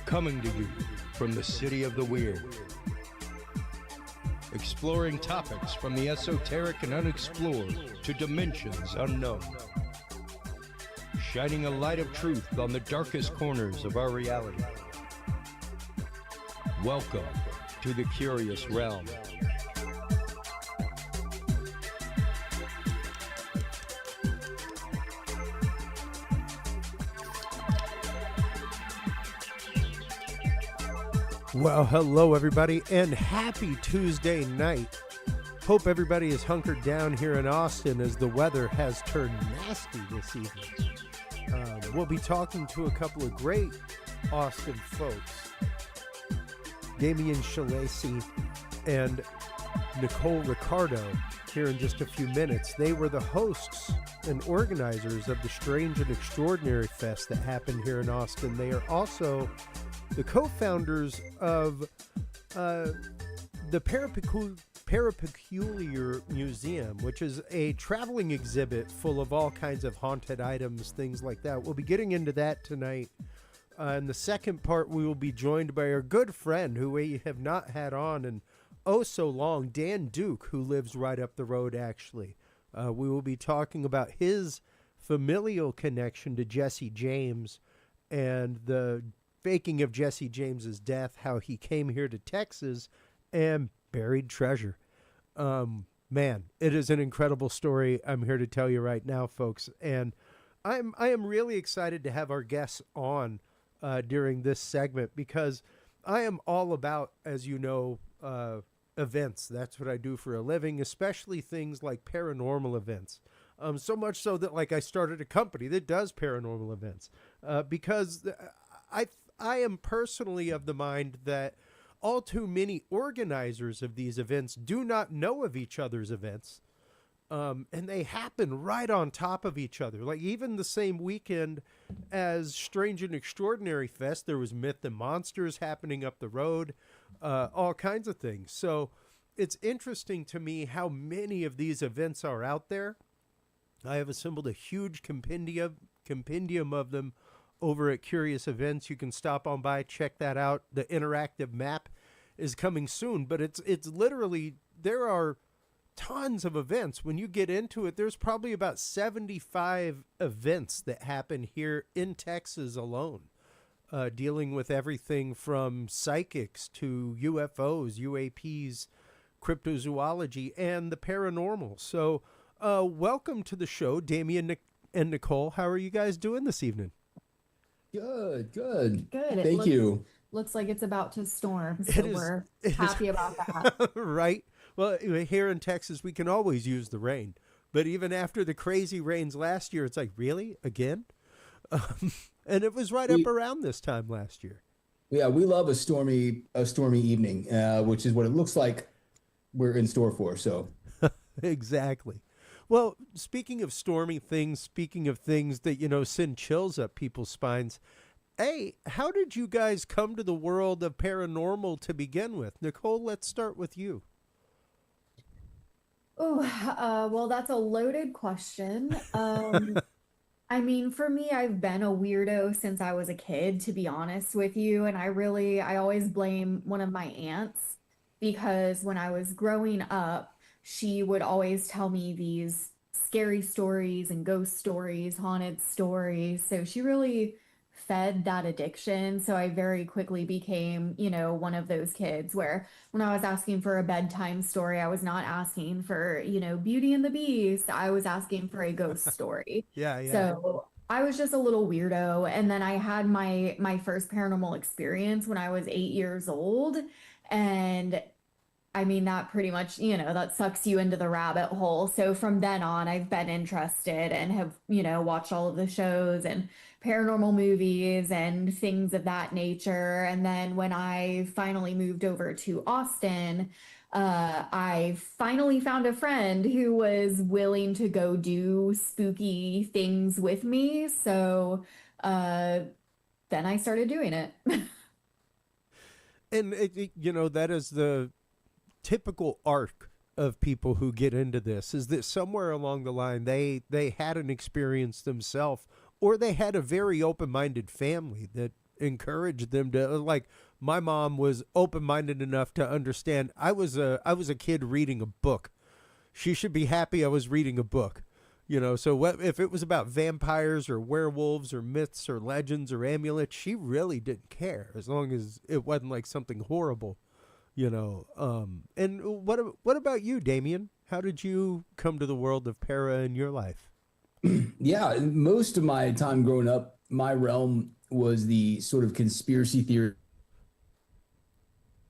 Coming to you from the city of the weird. Exploring topics from the esoteric and unexplored to dimensions unknown. Shining a light of truth on the darkest corners of our reality. Welcome to the Curious Realm. Well, hello everybody, and happy Tuesday night. Hope everybody is hunkered down here in Austin as the weather has turned nasty this evening. We'll be talking to a couple of great Austin folks, Damian Schillaci and Nicole Riccardo, here in just a few minutes. They were the hosts and organizers of the Strange and Extraordinary Fest that happened here in Austin. They are also the co-founders of the ParaPeculiar Museum, which is a traveling exhibit full of all kinds of haunted items, things like that. We'll be getting into that tonight. In the second part, we will be joined by our good friend who we have not had on in oh so long, Dan Duke, who lives right up the road, actually. We will be talking about his familial connection to Jesse James and the faking of Jesse James's death, how he came here to Texas and buried treasure. Man, it is an incredible story I'm here to tell you right now, folks. And I am really excited to have our guests on during this segment, because I am all about, as you know, events. That's what I do for a living, especially things like paranormal events. So much so that, like, I started a company that does paranormal events because I am personally of the mind that all too many organizers of these events do not know of each other's events. And they happen right on top of each other. Like, even the same weekend as Strange and Extraordinary Fest, there was Myth and Monsters happening up the road, all kinds of things. So it's interesting to me how many of these events are out there. I have assembled a huge compendium of them over at Curious Events. You can stop on by, check that out. The interactive map is coming soon, but it's literally, there are tons of events. When you get into it, there's probably about 75 events that happen here in Texas alone, dealing with everything from psychics to UFOs, UAPs, cryptozoology, and the paranormal. So welcome to the show, Damian and Nicole. How are you guys doing this evening? Good. Thank you. Looks like it's about to storm, so we're happy about that. Right. Well, here in Texas, we can always use the rain. But even after the crazy rains last year, it's like, really? Again? And it was right up around this time last year. Yeah, we love a stormy evening, which is what it looks like we're in store for. So Exactly. Well, speaking of stormy things, speaking of things that, send chills up people's spines, hey, how did you guys come to the world of paranormal to begin with? Nicole, let's start with you. Oh, well, that's a loaded question. I mean, for me, I've been a weirdo since I was a kid, to be honest with you. And I always blame one of my aunts, because when I was growing up, she would always tell me these scary stories and ghost stories, haunted stories. So she really fed that addiction. So I very quickly became, one of those kids where when I was asking for a bedtime story, I was not asking for, Beauty and the Beast. I was asking for a ghost story. Yeah. So I was just a little weirdo. And then I had my first paranormal experience when I was 8 years old. And I mean, that pretty much, that sucks you into the rabbit hole. So from then on, I've been interested and have, watched all of the shows and paranormal movies and things of that nature. And then when I finally moved over to Austin, I finally found a friend who was willing to go do spooky things with me. So then I started doing it. And, that is the typical arc of people who get into this, is that somewhere along the line they had an experience themselves, or they had a very open-minded family that encourage them to, like, my mom was open-minded enough to understand I was a kid reading a book. She should be happy I was reading a book. So what if it was about vampires or werewolves or myths or legends or amulets, she really didn't care as long as it wasn't like something horrible, And what about you, Damian? How did you come to the world of para in your life? Yeah, most of my time growing up, my realm was the sort of conspiracy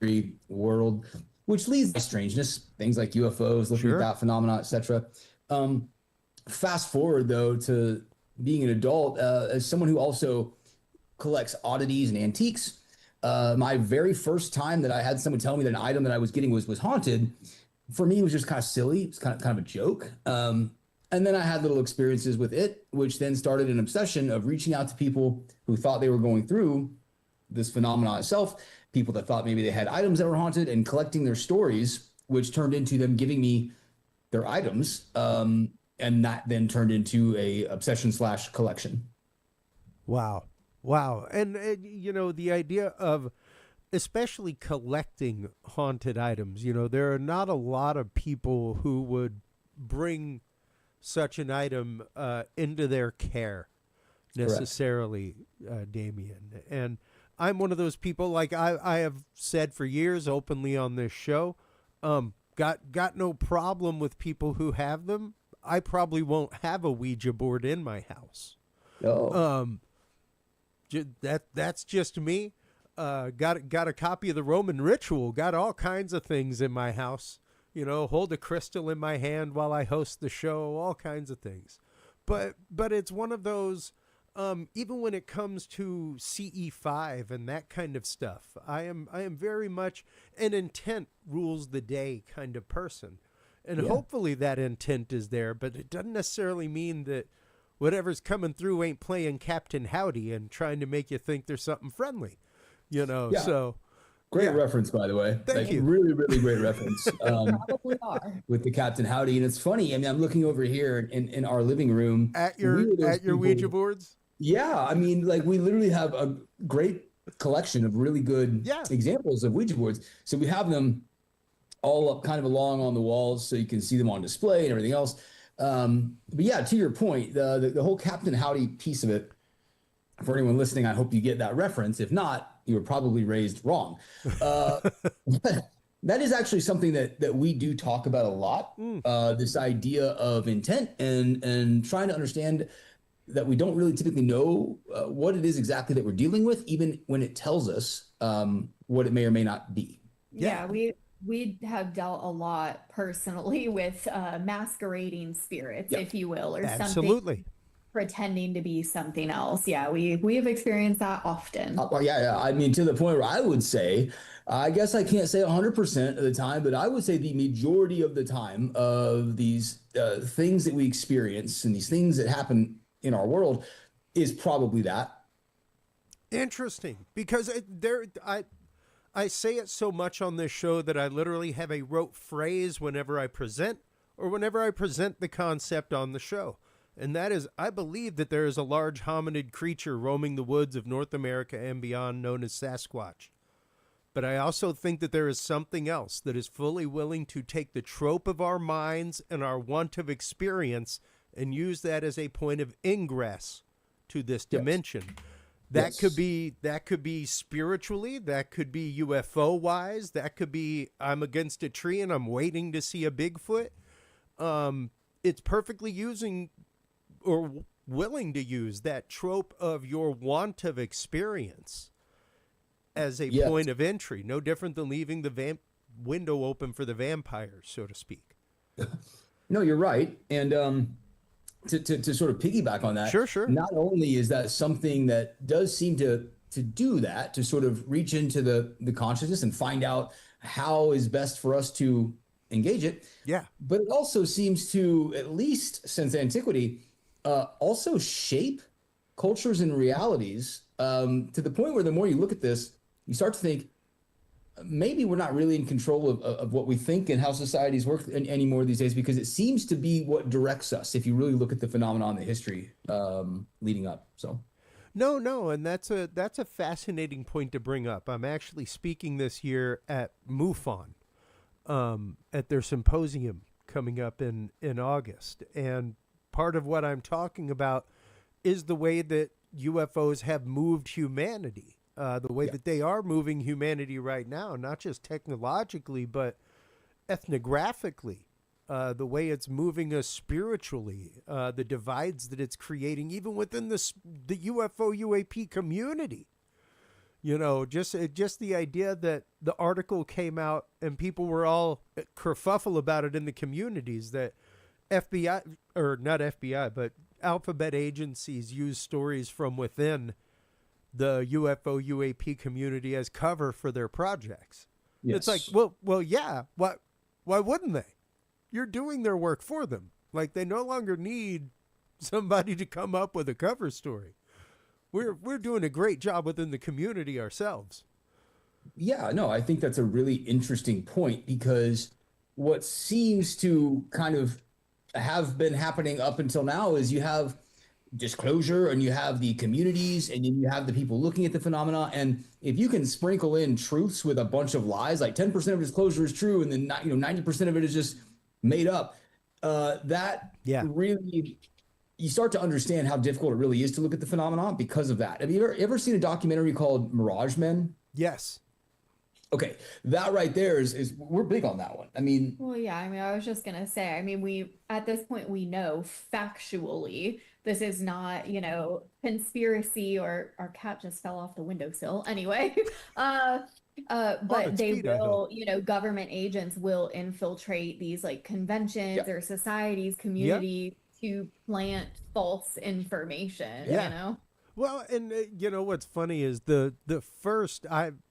theory world, which leads to strangeness, things like UFOs, looking at that phenomenon, etc. Fast forward, though, to being an adult, as someone who also collects oddities and antiques, my very first time that I had someone tell me that an item that I was getting was haunted, for me, it was just kind of silly. It's kind of a joke. And then I had little experiences with it, which then started an obsession of reaching out to people who thought they were going through this phenomenon itself, people that thought maybe they had items that were haunted, and collecting their stories, which turned into them giving me their items. And that then turned into a obsession / collection. Wow. And, the idea of especially collecting haunted items, there are not a lot of people who would bring such an item into their care necessarily, Damian. And I'm one of those people, like I have said for years openly on this show, got no problem with people who have them. I probably won't have a Ouija board in my house. Oh. That's just me. Got a copy of the Roman Ritual. Got all kinds of things in my house. Hold a crystal in my hand while I host the show. All kinds of things. But it's one of those. Even when it comes to CE5 and that kind of stuff, I am very much an intent rules the day kind of person. And hopefully that intent is there, but it doesn't necessarily mean that whatever's coming through ain't playing Captain Howdy and trying to make you think there's something friendly, so. Great reference, by the way. Thank you. Really, really great reference. Probably are. With the Captain Howdy. And it's funny. I mean, I'm looking over here in our living room. At your Ouija boards? Yeah. I mean, like, we literally have a great collection of really good examples of Ouija boards. So we have them all up kind of along on the walls so you can see them on display and everything else. But yeah, to your point, the whole Captain Howdy piece of it, for anyone listening, I hope you get that reference. If not, you were probably raised wrong. But that is actually something that we do talk about a lot. This idea of intent and trying to understand that we don't really typically know what it is exactly that we're dealing with, even when it tells us what it may or may not be. Yeah, we have dealt a lot personally with masquerading spirits, if you will, or something pretending to be something else. Yeah, we have experienced that often. Yeah. I mean, to the point where I would say, I guess I can't say 100% of the time, but I would say the majority of the time of these things that we experience and these things that happen in our world is probably that. Interesting, because I say it so much on this show that I literally have a rote phrase whenever I present the concept on the show. And that is, I believe that there is a large hominid creature roaming the woods of North America and beyond known as Sasquatch. But I also think that there is something else that is fully willing to take the trope of our minds and our want of experience and use that as a point of ingress to this dimension. That could be spiritually, that could be UFO wise, that could be I'm against a tree and I'm waiting to see a Bigfoot. It's perfectly using or willing to use that trope of your want of experience as a point of entry, no different than leaving the window open for the vampires, so to speak. No, you're right. And to sort of piggyback on that, sure. Not only is that something that does seem to do that, to sort of reach into the consciousness and find out how is best for us to engage it. Yeah. But it also seems to, at least since antiquity, also shape cultures and realities to the point where the more you look at this, you start to think maybe we're not really in control of what we think and how societies work anymore these days, because it seems to be what directs us if you really look at the phenomenon, the history leading up. So No, and that's a fascinating point to bring up. I'm actually speaking this year at MUFON, at their symposium coming up in August, and part of what I'm talking about is the way that UFOs have moved humanity, the way that they are moving humanity right now, not just technologically, but ethnographically. The way it's moving us spiritually, the divides that it's creating, even within the UFO UAP community. You know, just the idea that the article came out and people were all kerfuffle about it in the communities, that FBI, or not FBI, but alphabet agencies use stories from within the UFO UAP community as cover for their projects. Yes. It's like, well, yeah. Why wouldn't they? You're doing their work for them. Like, they no longer need somebody to come up with a cover story. We're doing a great job within the community ourselves. Yeah, no, I think that's a really interesting point, because what seems to kind of have been happening up until now is you have disclosure and you have the communities and then you have the people looking at the phenomena. And if you can sprinkle in truths with a bunch of lies, like 10% of disclosure is true and then 90% of it is just made up, really, you start to understand how difficult it really is to look at the phenomenon because of that. Have you ever seen a documentary called Mirage Men? Yes. Okay, that right there is we're big on that one. I mean, Well, yeah, I mean, I was just gonna say, I mean, we at this point we know factually this is not, conspiracy, or our cat just fell off the windowsill. Anyway, but its they feet, I will, government agents will infiltrate these like conventions or societies, communities to plant false information, Well, and what's funny is the first I'm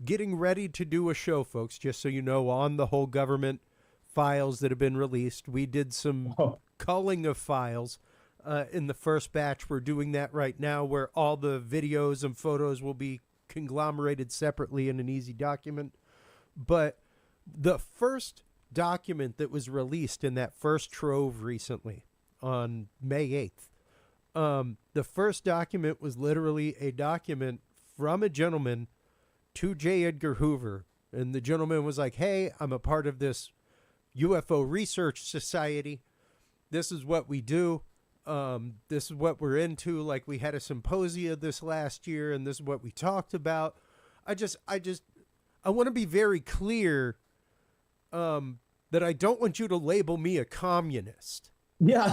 getting ready to do a show, folks, just so you know, on the whole government files that have been released. We did some culling of files in the first batch. We're doing that right now, where all the videos and photos will be conglomerated separately in an easy document. But the first document that was released in that first trove recently on May 8th, the first document was literally a document from a gentleman to J. Edgar Hoover. And the gentleman was like, hey, I'm a part of this UFO Research Society. This is what we do. This is what we're into. Like, we had a symposia this last year, and this is what we talked about. I want to be very clear that I don't want you to label me a communist. Yeah.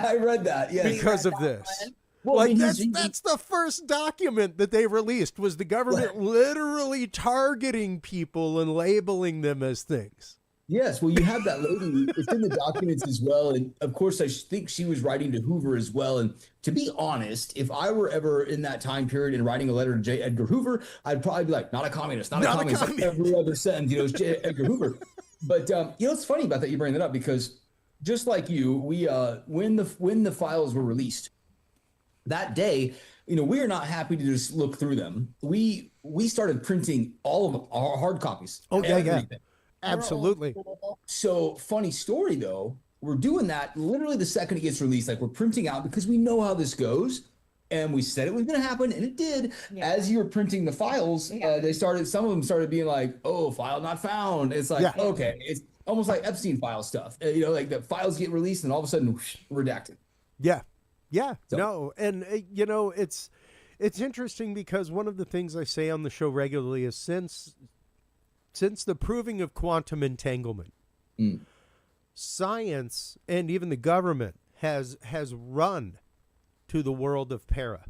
I read that. Yeah, because of this. One. Well, Like, I mean, that's the first document that they released, was the government literally targeting people and labeling them as things. Yes, well, you have that lady. It's in the documents as well. And of course, I think she was writing to Hoover as well. And to be honest, if I were ever in that time period and writing a letter to J. Edgar Hoover, I'd probably be like, not a communist, not a communist. Like every other sentence, is J. Edgar Hoover. But, it's funny about that. You bring that up, because just like you, we when the files were released that day, we are not happy to just look through them. We started printing all of them, our hard copies. Oh, yeah. Everything. Absolutely. So, funny story though, we're doing that literally the second it gets released. Like, we're printing out because we know how this goes, and we said it was going to happen, and it did. Yeah. As you were printing the files, some of them started being like, "Oh, file not found." It's like, okay, it's almost like Epstein file stuff. Like the files get released, and all of a sudden, whoosh, redacted. Yeah. No, and it's interesting, because one of the things I say on the show regularly is since the proving of quantum entanglement, science and even the government has run to the world of para,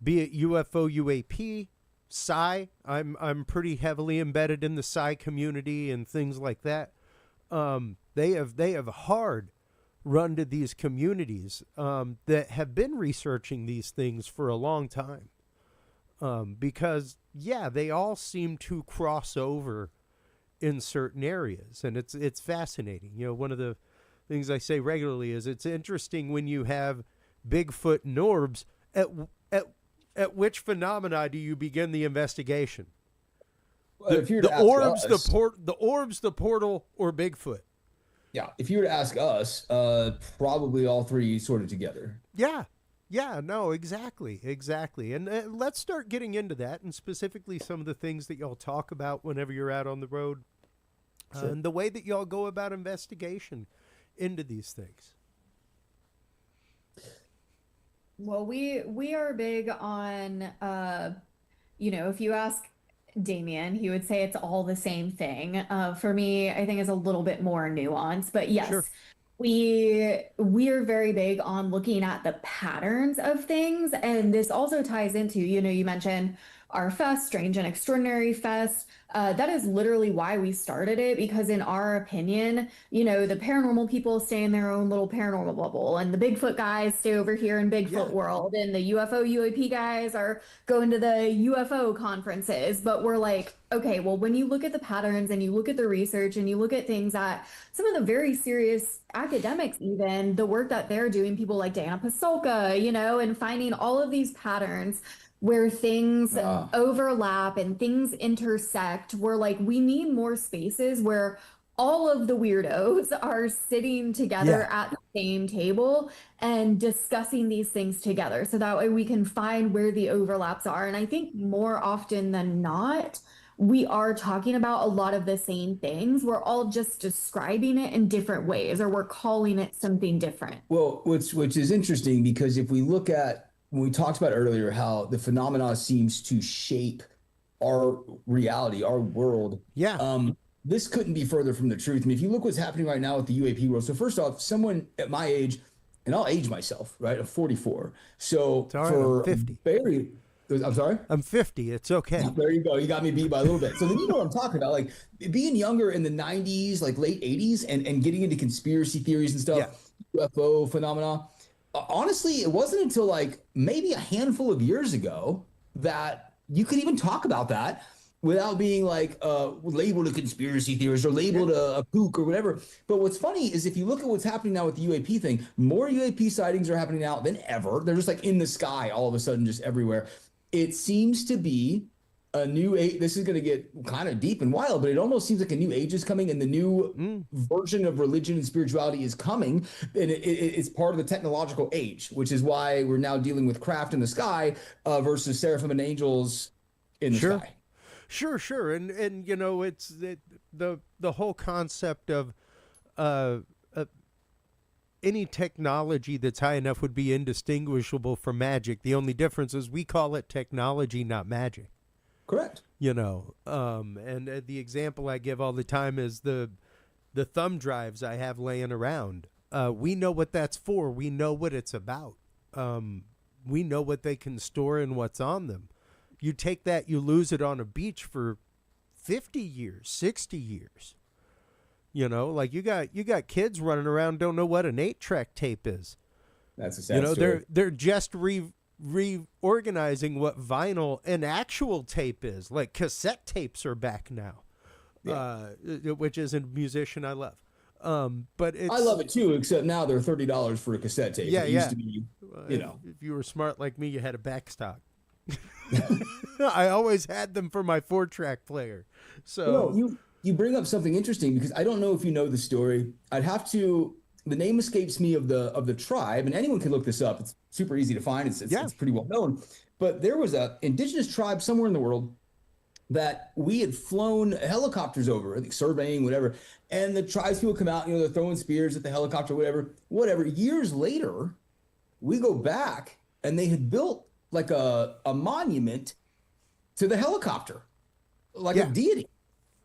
be it UFO, UAP, psi. I'm pretty heavily embedded in the psi community and things like that. They have hard run to these communities that have been researching these things for a long time. Because they all seem to cross over in certain areas, and it's fascinating. One of the things I say regularly is it's interesting when you have Bigfoot and orbs. At which phenomena do you begin the investigation? Well, the orbs, the portal, or Bigfoot? Yeah, if you were to ask us, probably all three sort of together. Yeah, Yeah, no, exactly. And let's start getting into that, and specifically some of the things that y'all talk about whenever you're out on the road, Sure. and the way that y'all go about investigation into these things. Well, we are big on if you ask Damian, he would say it's all the same thing. For me, I think it's a little bit more nuanced, but Sure. yes, we are very big on looking at the patterns of things, and this also ties into, you mentioned our fest, Strange and Extraordinary Fest. That is literally why we started it, because in our opinion, the paranormal people stay in their own little paranormal bubble, and the Bigfoot guys stay over here in Bigfoot Yeah. world, and the UFO UAP guys are going to the UFO conferences. But we're like, okay, well, when you look at the patterns and you look at the research and you look at things that some of the very serious academics, even the work that they're doing, people like Dana Pasolka, and finding all of these patterns where things overlap and things intersect, we're like, we need more spaces where all of the weirdos are sitting together at the same table and discussing these things together. So that way we can find where the overlaps are. And I think more often than not, we are talking about a lot of the same things. We're all just describing it in different ways, or we're calling it something different. Well, which is interesting, because if we look at, when we talked about earlier, how the phenomena seems to shape our reality, our world. Yeah. This couldn't be further from the truth. I mean, if you look what's happening right now with the UAP world. So first off, someone at my age, and I'll age myself, right? I'm 44. So It's all right, for I'm 50. I'm sorry? I'm 50. It's okay. There you go. You got me beat by a little bit. So then you know what I'm talking about. Like being younger in the 90s, like late 80s, and getting into conspiracy theories and stuff, UFO phenomena. Honestly, it wasn't until like maybe a handful of years ago that you could even talk about that without being like labeled a conspiracy theorist or labeled a kook or whatever. But what's funny is if you look at what's happening now with the UAP thing, more UAP sightings are happening now than ever. They're just like in the sky all of a sudden, just everywhere. It seems to be a new age. This is going to get kind of deep and wild, but it almost seems like a new age is coming, and the new version of religion and spirituality is coming. And it's part of the technological age, which is why we're now dealing with craft in the sky versus seraphim and angels in the sky. Sure. And it's the whole concept of any technology that's high enough would be indistinguishable from magic. The only difference is we call it technology, not magic. Correct. And the example I give all the time is the thumb drives I have laying around. We know what that's for. We know what it's about. We know what they can store and what's on them. You take that, you lose it on a beach for 50 years, 60 years. Like you got kids running around, don't know what an 8-track tape is. That's a sad story. They're just reorganizing what vinyl and actual tape is. Like cassette tapes are back now, which is a musician I love. But I love it too, except now they're $30 for a cassette tape. It used to be, If you were smart like me, you had a backstock. I always had them for my 4-track player. So you bring up something interesting, because I don't know if you know the story. I'd have to. The name escapes me of the tribe, and anyone can look this up. It's super easy to find. It's pretty well known. But there was a indigenous tribe somewhere in the world that we had flown helicopters over, I think surveying, whatever. And the tribes people come out, they're throwing spears at the helicopter, whatever. Years later, we go back, and they had built like a monument to the helicopter, like a deity.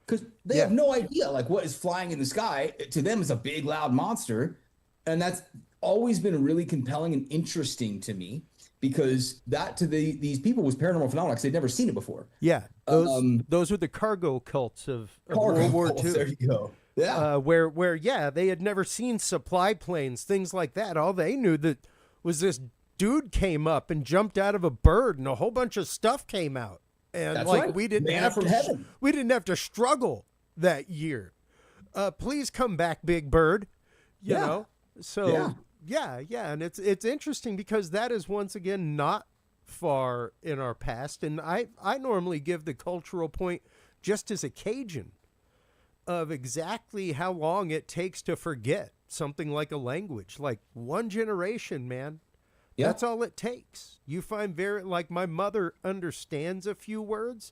Because they have no idea, like, what is flying in the sky. To them, it's a big, loud monster. And that's always been really compelling and interesting to me, because that to these people was paranormal phenomena, because they'd never seen it before. Yeah, those were the cargo cults of World War II. There you go. Yeah. Where they had never seen supply planes, things like that. All they knew that was this dude came up and jumped out of a bird, and a whole bunch of stuff came out. And That's like right. we didn't have to struggle that year. Please come back, Big Bird. You know. So yeah, and it's interesting, because that is once again not far in our past, and I normally give the cultural point just as a Cajun of exactly how long it takes to forget something like a language. Like one generation, man. Yeah. That's all it takes. You find like my mother understands a few words.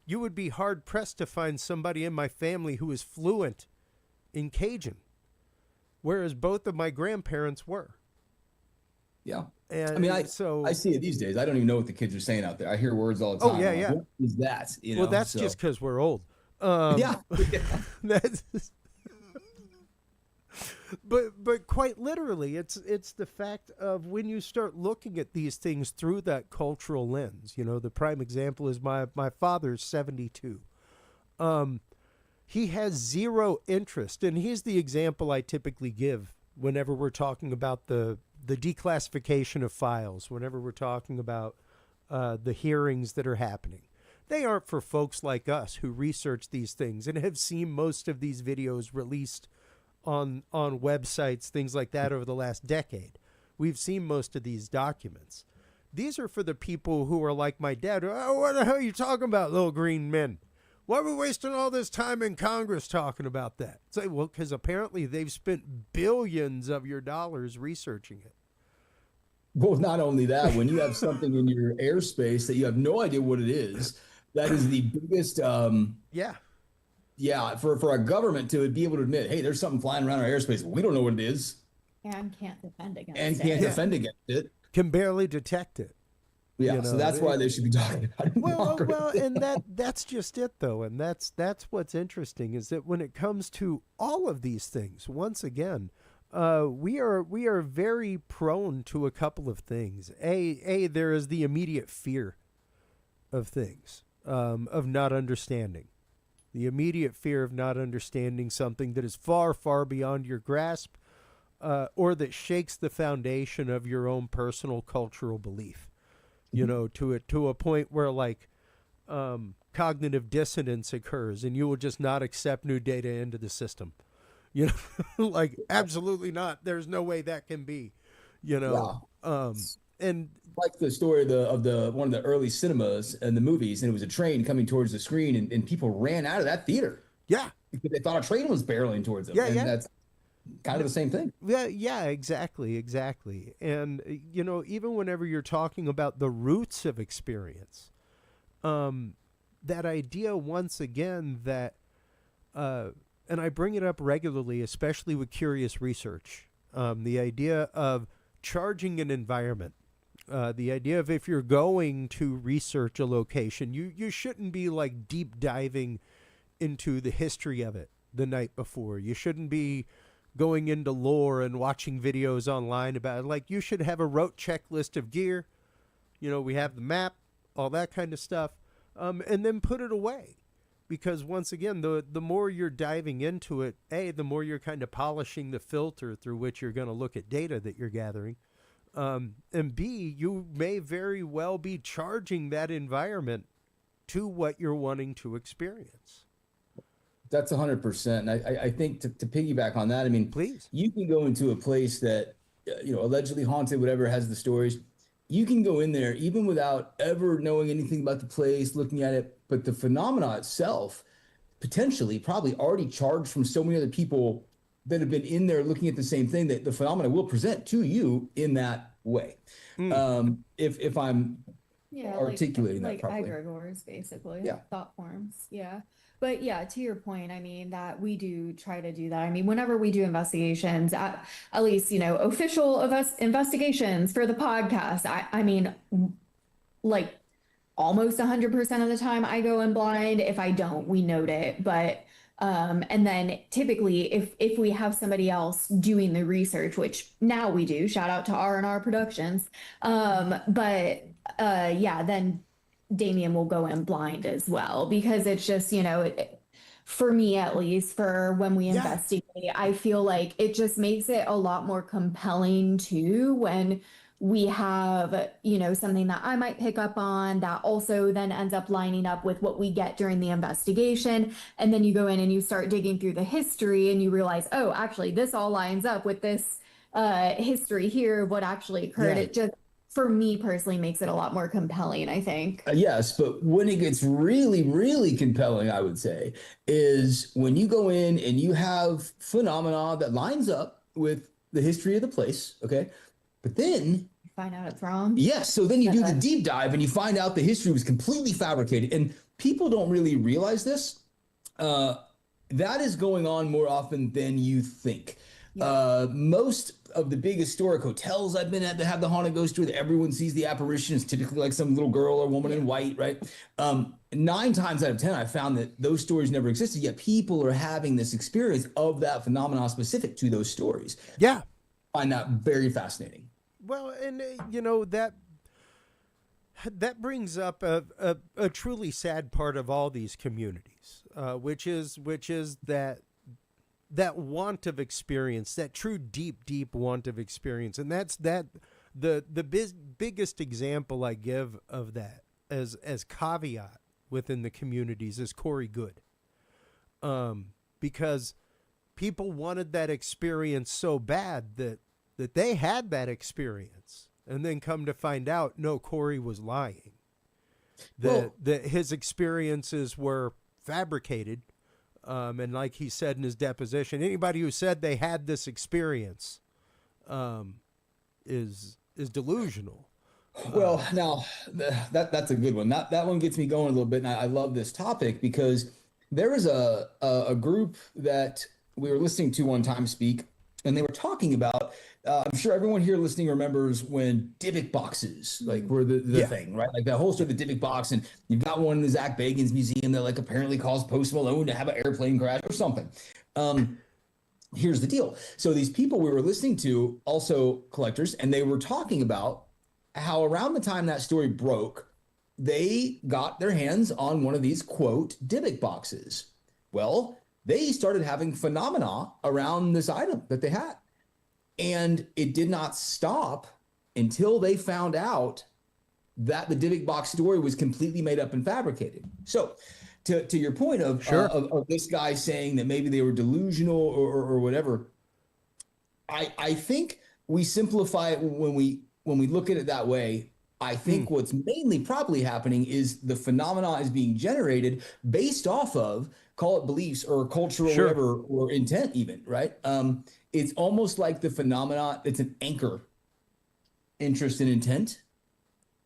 You would be hard pressed to find somebody in my family who is fluent in Cajun, whereas both of my grandparents were. Yeah. And I mean, I see it these days. I don't even know what the kids are saying out there. I hear words all the time. Oh, yeah, I'm like, yeah. what is that? You know, Well, that's so. just because we're old. Yeah. That's, but quite literally, it's the fact of when you start looking at these things through that cultural lens. You know, the prime example is my father's 72. He has zero interest, and he's the example I typically give whenever we're talking about the declassification of files, whenever we're talking about the hearings that are happening. They aren't for folks like us who research these things and have seen most of these videos released on websites, things like that over the last decade. We've seen most of these documents. These are for the people who are like my dad. Oh, what the hell are you talking about, little green men? Why are we wasting all this time in Congress talking about that? It's like, well, because apparently they've spent billions of your dollars researching it. Well, not only that, when you have something in your airspace that you have no idea what it is, that is the biggest, for a government to be able to admit, hey, there's something flying around our airspace. We don't know what it is. And can't defend against And it. can't defend against it. Can barely detect it. Yeah, You know, so that's why they should be talking about it. Well, and that's just it, though, and that's what's interesting is that when it comes to all of these things, once again, we are very prone to a couple of things. There is the immediate fear of things, of not understanding, the immediate fear of not understanding something that is far, far beyond your grasp, or that shakes the foundation of your own personal cultural belief. You know, to a point where like cognitive dissonance occurs, and you will just not accept new data into the system. You know, like absolutely not. There's no way that can be. You know, and like the story of the one of the early cinemas and the movies, and it was a train coming towards the screen, and people ran out of that theater. Yeah, because they thought a train was barreling towards them. Yeah, and that's kind of the same thing. Yeah, exactly. And, you know, even whenever you're talking about the roots of experience, that idea, once again, that, and I bring it up regularly, especially with curious research, the idea of charging an environment, the idea of if you're going to research a location, you shouldn't be like deep diving into the history of it the night before. You shouldn't be going into lore and watching videos online about it. Like, you should have a rote checklist of gear. You know, we have the map, all that kind of stuff, and then put it away. Because once again, the more you're diving into it, the more you're kind of polishing the filter through which you're going to look at data that you're gathering. And B, you may very well be charging that environment to what you're wanting to experience. That's 100%. And I think to piggyback on that, I mean, please, you can go into a place that, allegedly haunted, whatever, has the stories. You can go in there even without ever knowing anything about the place, looking at it. But the phenomena itself, potentially, probably already charged from so many other people that have been in there looking at the same thing, that the phenomena will present to you in that way. If I'm articulating that properly. Like egregores, basically. Yeah. Thought forms. Yeah. But yeah, to your point, I mean, that we do try to do that. I mean, whenever we do investigations, at least, official of us investigations for the podcast, I mean, like almost 100% of the time I go in blind. If I don't, we note it. But and then typically if we have somebody else doing the research, which now we do, shout out to R&R Productions. Then Damian will go in blind as well, because it's just, for me, at least, for when we investigate, I feel like it just makes it a lot more compelling too, when we have, something that I might pick up on that also then ends up lining up with what we get during the investigation. And then you go in and you start digging through the history and you realize, oh, actually, this all lines up with this history here, what actually occurred. Yeah. It just, for me personally, makes it a lot more compelling, I think. Yes, but when it gets really, really compelling, I would say, is when you go in and you have phenomena that lines up with the history of the place, okay? But then Find out it's wrong. Yes. So then you do the deep dive and you find out the history was completely fabricated. And people don't really realize this. That is going on more often than you think. Most of the big historic hotels I've been at that have the haunted ghost story that everyone sees the apparition is typically like some little girl or woman in white, right? 9 times out of 10, I found that those stories never existed, yet people are having this experience of that phenomenon specific to those stories. Yeah. I find that very fascinating. Well, and you know, that brings up a truly sad part of all these communities, which is that want of experience, that true deep want of experience. And that's the biggest example I give of that as caveat within the communities is Corey Good. Because people wanted that experience so bad that they had that experience and then come to find out, no, Corey was lying. That his experiences were fabricated. And like he said in his deposition, anybody who said they had this experience is delusional. Well, now that's a good one. That one gets me going a little bit, and I love this topic because there was a group that we were listening to one time speak, and they were talking about. I'm sure everyone here listening remembers when Dybbuk boxes were the thing, right? Like that whole story of the Dybbuk box, and you've got one in the Zach Bagans Museum that like apparently caused Post Malone to have an airplane crash or something. Here's the deal. So these people we were listening to, also collectors, and they were talking about how around the time that story broke, they got their hands on one of these, quote, Dybbuk boxes. Well, they started having phenomena around this item that they had. And it did not stop until they found out that the Dybbuk box story was completely made up and fabricated. So to your point of this guy saying that maybe they were delusional or whatever, I think we simplify it when we look at it that way. I think what's mainly probably happening is the phenomena is being generated based off of, call it beliefs or cultural whatever, or intent even, right? It's almost like the phenomena, it's an anchor, interest and intent.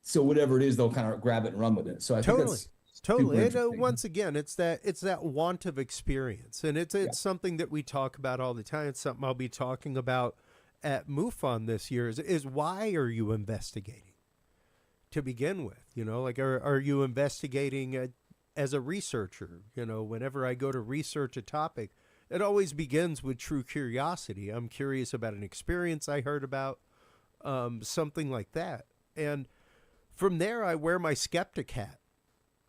So whatever it is, they'll kind of grab it and run with it. So I think that's totally. And once again, it's that want of experience. And it's something that we talk about all the time. It's something I'll be talking about at MUFON this year is why are you investigating to begin with? You know, like, are you investigating as a researcher? You know, whenever I go to research a topic, it always begins with true curiosity. I'm curious about an experience I heard about, something like that. And from there, I wear my skeptic hat.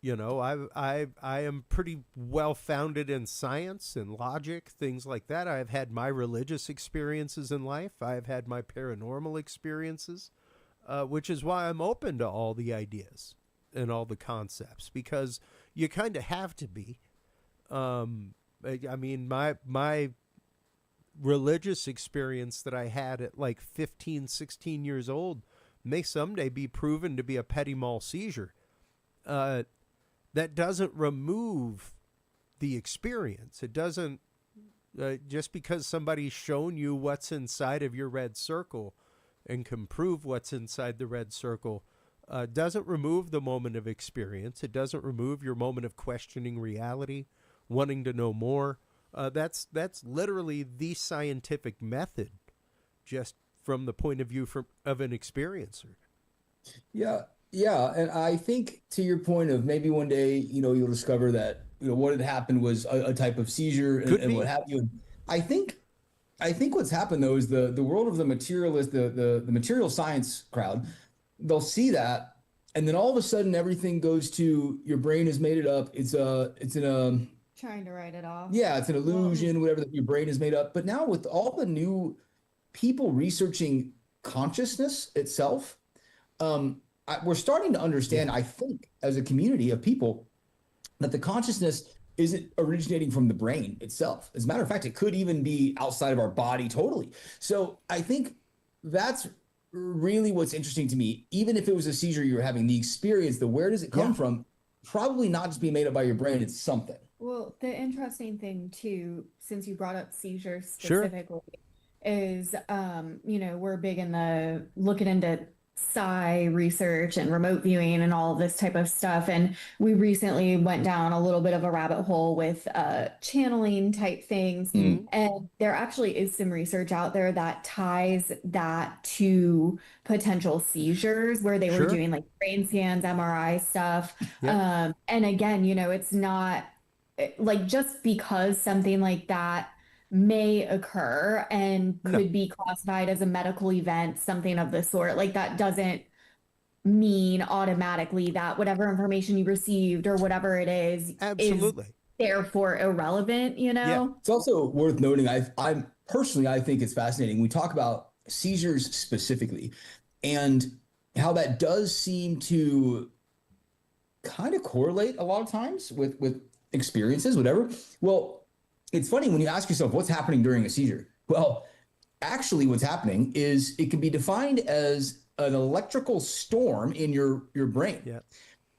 You know, I am pretty well founded in science and logic, things like that. I've had my religious experiences in life. I've had my paranormal experiences, which is why I'm open to all the ideas and all the concepts, because you kind of have to be. I mean, my religious experience that I had at like 15, 16 years old may someday be proven to be a petit mal seizure. That doesn't remove the experience. It doesn't, just because somebody's shown you what's inside of your red circle and can prove what's inside the red circle, doesn't remove the moment of experience. It doesn't remove your moment of questioning reality, wanting to know more. That's literally the scientific method, just from the point of view of an experiencer. Yeah, and I think to your point of maybe one day, you know, you'll discover that, you know, what had happened was a type of seizure and what have you. I think what's happened though is the world of the materialist, the material science crowd, they'll see that, and then all of a sudden everything goes to your brain has made it up. It's in a trying to write it off. Yeah, it's an illusion, whatever that your brain is made up. But now with all the new people researching consciousness itself, we're starting to understand, I think, as a community of people, that the consciousness isn't originating from the brain itself. As a matter of fact, it could even be outside of our body totally. So I think that's really what's interesting to me. Even if it was a seizure you were having, the experience, where does it come from? Probably not just being made up by your brain, it's something. Well, the interesting thing too, since you brought up seizures specifically, is, you know, we're big in the looking into psi research and remote viewing and all of this type of stuff. And we recently went down a little bit of a rabbit hole with channeling type things. And there actually is some research out there that ties that to potential seizures where they were doing like brain scans, MRI stuff. And again, it's not like just because something like that may occur and could be classified as a medical event, something of the sort. Like that doesn't mean automatically that whatever information you received or whatever it is therefore irrelevant, Yeah. It's also worth noting, I'm personally, I think it's fascinating. We talk about seizures specifically and how that does seem to kind of correlate a lot of times with experiences, whatever. Well, it's funny when you ask yourself what's happening during a seizure. Well, actually what's happening is it can be defined as an electrical storm in your brain,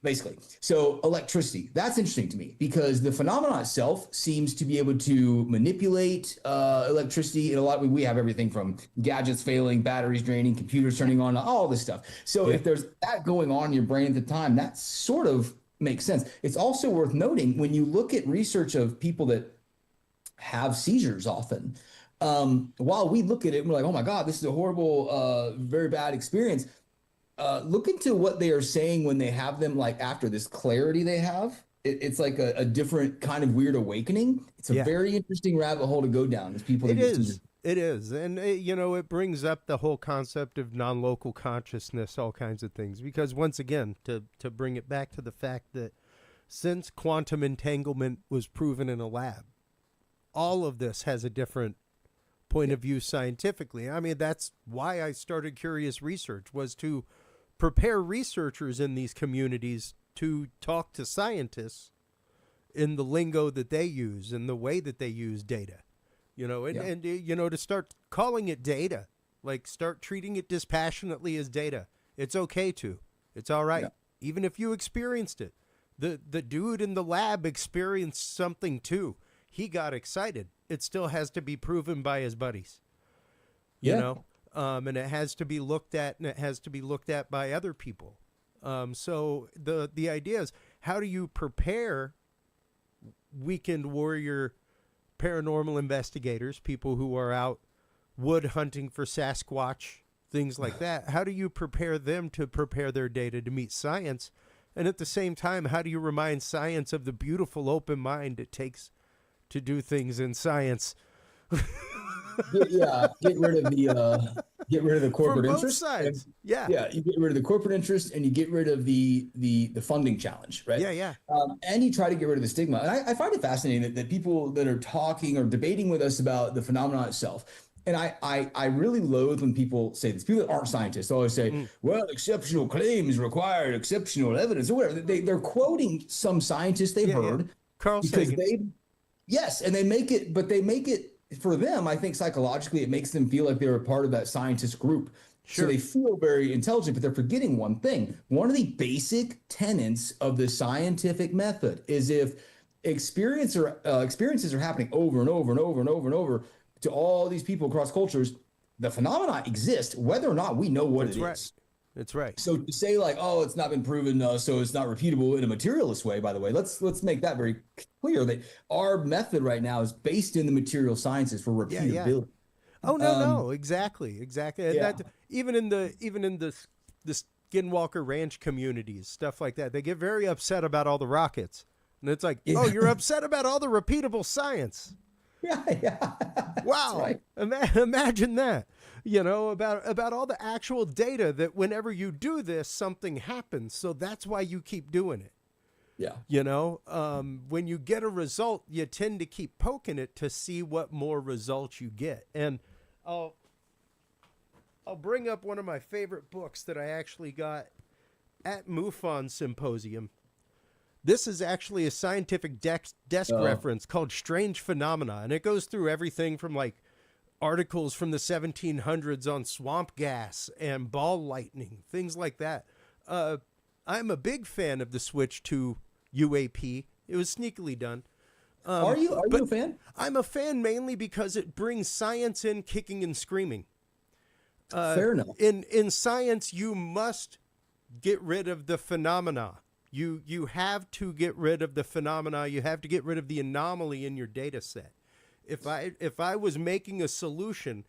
basically. So electricity, that's interesting to me because the phenomenon itself seems to be able to manipulate electricity in a lot. We have everything from gadgets failing, batteries draining, computers turning on, all this stuff. So if there's that going on in your brain at the time, that sort of makes sense. It's also worth noting when you look at research of people that have seizures often. While we look at it, we're like, oh my God, this is a horrible, very bad experience. Look into what they are saying when they have them, like after this clarity they have. It's like a different kind of weird awakening. It's a very interesting rabbit hole to go down. As people, it is, and it brings up the whole concept of non-local consciousness, all kinds of things. Because once again, to bring it back to the fact that since quantum entanglement was proven in a lab, all of this has a different point of view scientifically. I mean, that's why I started Curious Research, was to prepare researchers in these communities to talk to scientists in the lingo that they use and the way that they use data, and to start calling it data, like start treating it dispassionately as data. It's okay to, it's all right. Even if you experienced it, the dude in the lab experienced something too. He got excited. It still has to be proven by his buddies, and it has to be looked at, and it has to be looked at by other people. So the idea is, how do you prepare weekend warrior paranormal investigators, people who are out wood hunting for Sasquatch, things like that? How do you prepare them to prepare their data to meet science? And at the same time, how do you remind science of the beautiful open mind it takes to do things in science? Get rid of the corporate From both interest. sides. You get rid of the corporate interest and you get rid of the funding challenge, right? And you try to get rid of the stigma. And I find it fascinating that people that are talking or debating with us about the phenomenon itself. And I really loathe when people say this. People that aren't scientists always say, well, exceptional claims require exceptional evidence or whatever. They're quoting some scientists they've heard. Carl Sagan. Yes, and they make it for them, I think psychologically, it makes them feel like they're a part of that scientist group. So they feel very intelligent, but they're forgetting one thing. One of the basic tenets of the scientific method is if experiences are happening over and over and over and over and over to all these people across cultures, the phenomena exist, whether or not we know what it is. That's right. So to say like, oh, it's not been proven, so it's not repeatable in a materialist way, by the way, let's make that very clear that our method right now is based in the material sciences for repeatability. Oh, no, exactly. And that, even in the Skinwalker Ranch communities, stuff like that, they get very upset about all the rockets. And it's like, oh, you're upset about all the repeatable science. Wow. Right. Imagine that. About all the actual data that whenever you do this, something happens. So that's why you keep doing it. When you get a result, you tend to keep poking it to see what more results you get. And I'll bring up one of my favorite books that I actually got at MUFON Symposium. This is actually a scientific desk reference called Strange Phenomena, and it goes through everything from like articles from the 1700s on swamp gas and ball lightning, things like that. I'm a big fan of the switch to UAP. It was sneakily done. Are you a fan? I'm a fan mainly because it brings science in kicking and screaming. Fair enough. In science, you must get rid of the phenomena. You have to get rid of the phenomena. You have to get rid of the anomaly in your data set. If I was making a solution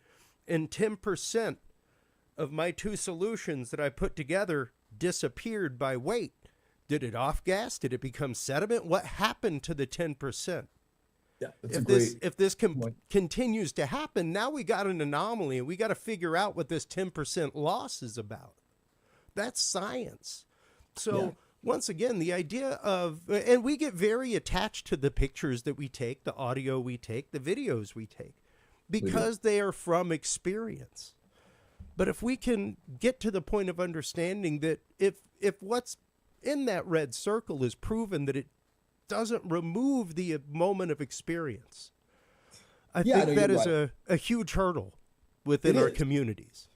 and 10% of my two solutions that I put together disappeared by weight, did it off gas? Did it become sediment? What happened to the 10%? Yeah, that's If this continues to happen, now we got an anomaly and we got to figure out what this 10% loss is about. That's science. So once again, the idea of, and we get very attached to the pictures that we take, the audio we take, the videos we take, because they are from experience. But if we can get to the point of understanding that if what's in that red circle is proven that it doesn't remove the moment of experience, I think that is a huge hurdle within our communities.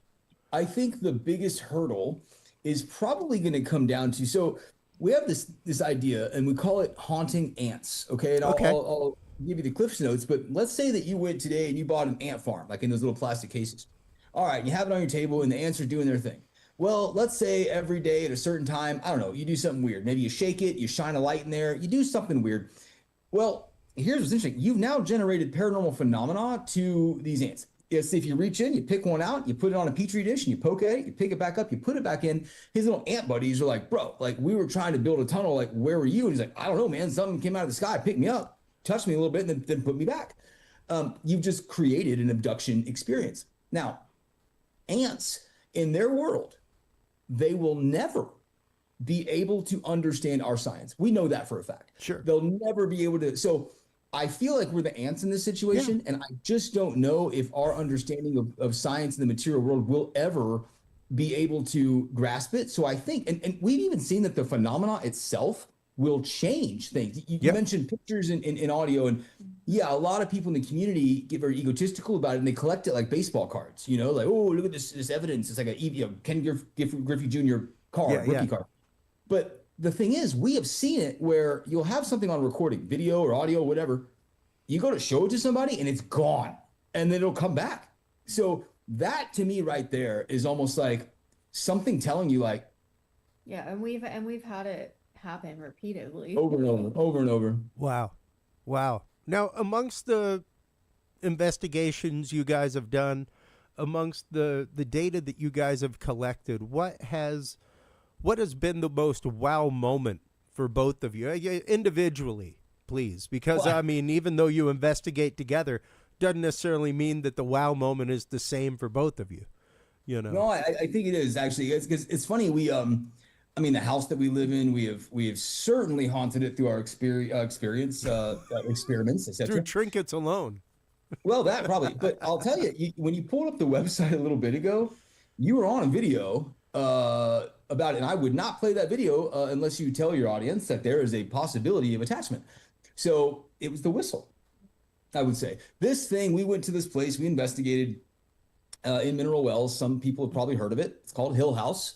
I think the biggest hurdle is probably going to come down to, so we have this idea and we call it haunting ants. Okay. And I'll give you the Cliff's notes, but let's say that you went today and you bought an ant farm, like in those little plastic cases. All right. You have it on your table and the ants are doing their thing. Well, let's say every day at a certain time, I don't know, you do something weird. Maybe you shake it, you shine a light in there, you do something weird. Well, here's what's interesting. You've now generated paranormal phenomena to these ants. Yes, if you reach in, you pick one out, you put it on a petri dish and you poke at it, you pick it back up, you put it back in. His little ant buddies are like, bro, like we were trying to build a tunnel. Like, where were you? And he's like, I don't know, man. Something came out of the sky, picked me up, touched me a little bit, and then put me back. You've just created an abduction experience. Now, ants in their world, they will never be able to understand our science. We know that for a fact. Sure. They'll never be able to. So I feel like we're the ants in this situation, and I just don't know if our understanding of science in the material world will ever be able to grasp it. So I think, and we've even seen that the phenomena itself will change things. You mentioned pictures in audio, and a lot of people in the community get very egotistical about it, and they collect it like baseball cards, like, oh, look at this evidence. It's like a Ken Griffey Jr. card, rookie card. But the thing is, we have seen it where you'll have something on recording, video or audio, whatever. You go to show it to somebody and it's gone, and then it'll come back. So that to me right there is almost like something telling you, like, and we've had it happen repeatedly, over and over. Wow. Now, amongst the investigations you guys have done, amongst the data that you guys have collected, what has been the most wow moment for both of you individually, please? Because I mean, even though you investigate together, doesn't necessarily mean that the wow moment is the same for both of you. No, I think it is actually. It's funny. We I mean, the house that we live in, we have certainly haunted it through our experiments, etc. Through trinkets alone. Well, that probably. But I'll tell you, when you pulled up the website a little bit ago, you were on a video about it, and I would not play that video unless you tell your audience that there is a possibility of attachment. So it was the whistle, I would say. This thing, we went to this place, we investigated in Mineral Wells. Some people have probably heard of it. It's called Hill House.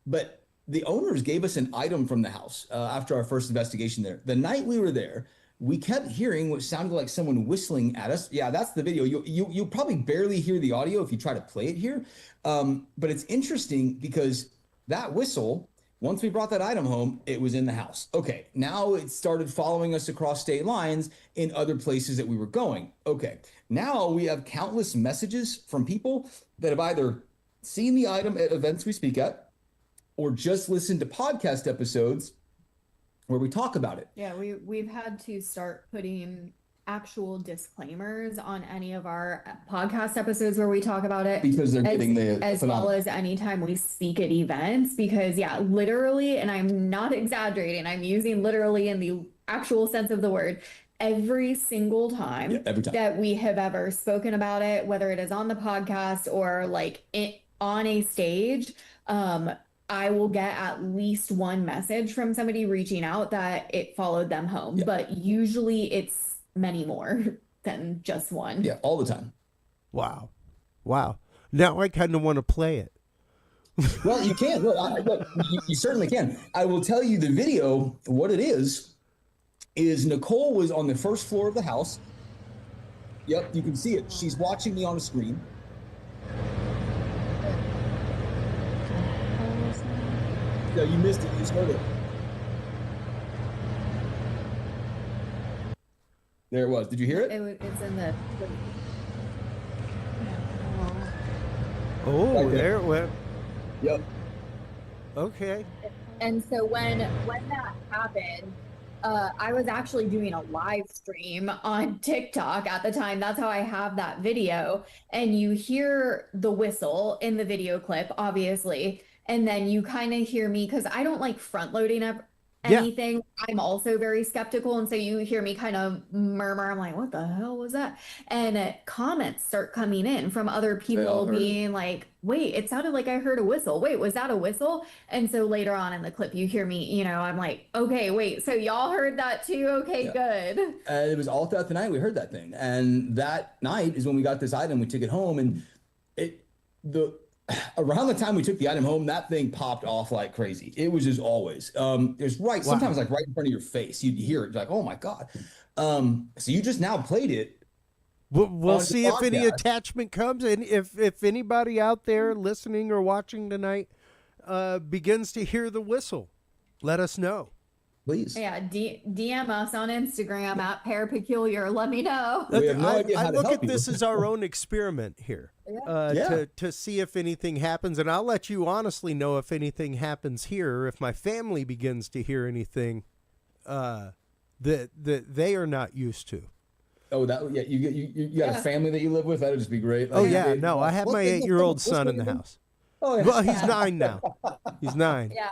But the owners gave us an item from the house after our first investigation there. The night we were there, we kept hearing what sounded like someone whistling at us. Yeah, that's the video. You'll probably barely hear the audio if you try to play it here. But it's interesting because that whistle, once we brought that item home, it was in the house. Okay, now it started following us across state lines in other places that we were going. Okay, now we have countless messages from people that have either seen the item at events we speak at or just listened to podcast episodes where we talk about it. Yeah, we've had to start putting actual disclaimers on any of our podcast episodes where we talk about it, because they're getting the as well as anytime we speak at events, because literally, and I'm not exaggerating, I'm using literally in the actual sense of the word, every single time that we have ever spoken about it, whether it is on the podcast or like on a stage, I will get at least one message from somebody reaching out that it followed them home, but usually it's many more than just one. Yeah, all the time. Wow. Now I kind of want to play it. Well, you can. Look, you certainly can. I will tell you the video, what it is Nicole was on the first floor of the house. Yep, you can see it. She's watching me on the screen. No, you missed it. You just heard it. There it was. Did you hear it? It's in the. Oh, Right there. there it went. Yep. Okay. And so when that happened, I was actually doing a live stream on TikTok at the time. That's how I have that video. And you hear the whistle in the video clip, obviously. And then you kind of hear me, because I don't like front loading up anything. I'm also very skeptical. And so you hear me kind of murmur. I'm like, what the hell was that? And comments start coming in from other people being like, wait, it sounded like I heard a whistle. Wait, was that a whistle? And so later on in the clip, you hear me, you know, I'm like, okay, wait, so y'all heard that too? Okay, good. It was all throughout the night we heard that thing. And that night is when we got this item, we took it home, and around the time we took the item home, that thing popped off like crazy. It was just always. It was sometimes like right in front of your face. You'd hear it, like, oh my God. So you just now played it. We'll see if any attachment comes, and if anybody out there listening or watching tonight begins to hear the whistle, let us know. Please. Yeah, DM us on Instagram at ParaPeculiar. Let me know. We have no idea how I to look help at you. this as our own experiment here, to see if anything happens, and I'll let you honestly know if anything happens here. If my family begins to hear anything that they are not used to. Oh, you got a family that you live with? That would just be great. Like, I have my 8-year-old son in the house. Oh, yeah. Well, he's 9 now. He's 9. Yeah.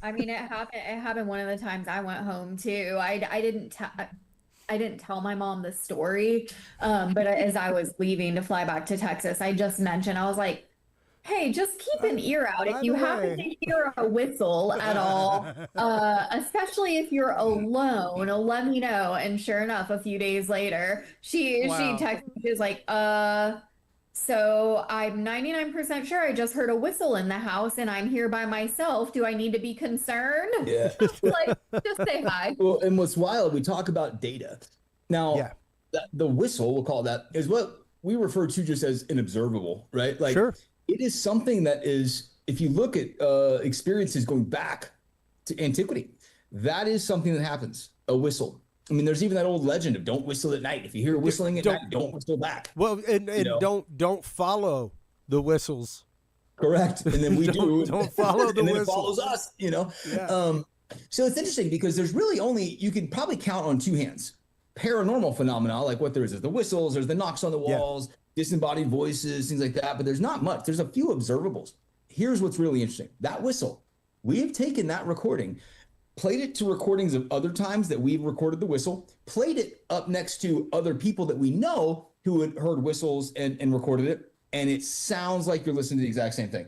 I mean, it happened one of the times I went home too. I didn't tell my mom the story, but as I was leaving to fly back to Texas, I just mentioned, I was like, hey, just keep an ear out if you happen to hear a whistle at all, especially if you're alone, let me know. And sure enough, a few days later, she texted me, she was like, so I'm 99% sure I just heard a whistle in the house and I'm here by myself. Do I need to be concerned? Yeah. Like, just say hi. Well, and what's wild, we talk about data. Now, the whistle, we'll call that, is what we refer to just as an observable, right? Like, it is something that is, if you look at experiences going back to antiquity, that is something that happens, a whistle. I mean, there's even that old legend of don't whistle at night. If you hear whistling at night, don't whistle back. Well, and don't follow the whistles. Correct. And then we don't follow the and then whistles. it follows us, Yeah. So it's interesting because there's really you can probably count on 2 hands. Paranormal phenomena, like what there is the whistles, there's the knocks on the walls, disembodied voices, things like that. But there's not much. There's a few observables. Here's what's really interesting. That whistle, we have taken that recording, played it to recordings of other times that we've recorded the whistle, played it up next to other people that we know who had heard whistles and recorded it. And it sounds like you're listening to the exact same thing.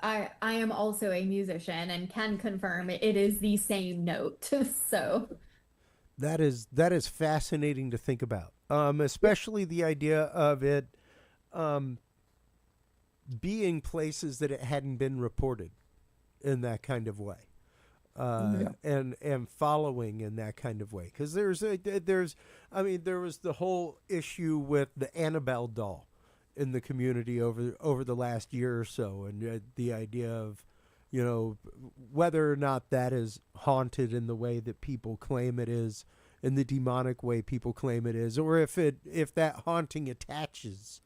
I am also a musician and can confirm it is the same note. So that is fascinating to think about. Especially the idea of it being places that it hadn't been reported in that kind of way. And following in that kind of way, because there was the whole issue with the Annabelle doll in the community over the last year or so, and the idea of, you know, whether or not that is haunted in the way that people claim it is, in the demonic way people claim it is, or if that haunting attaches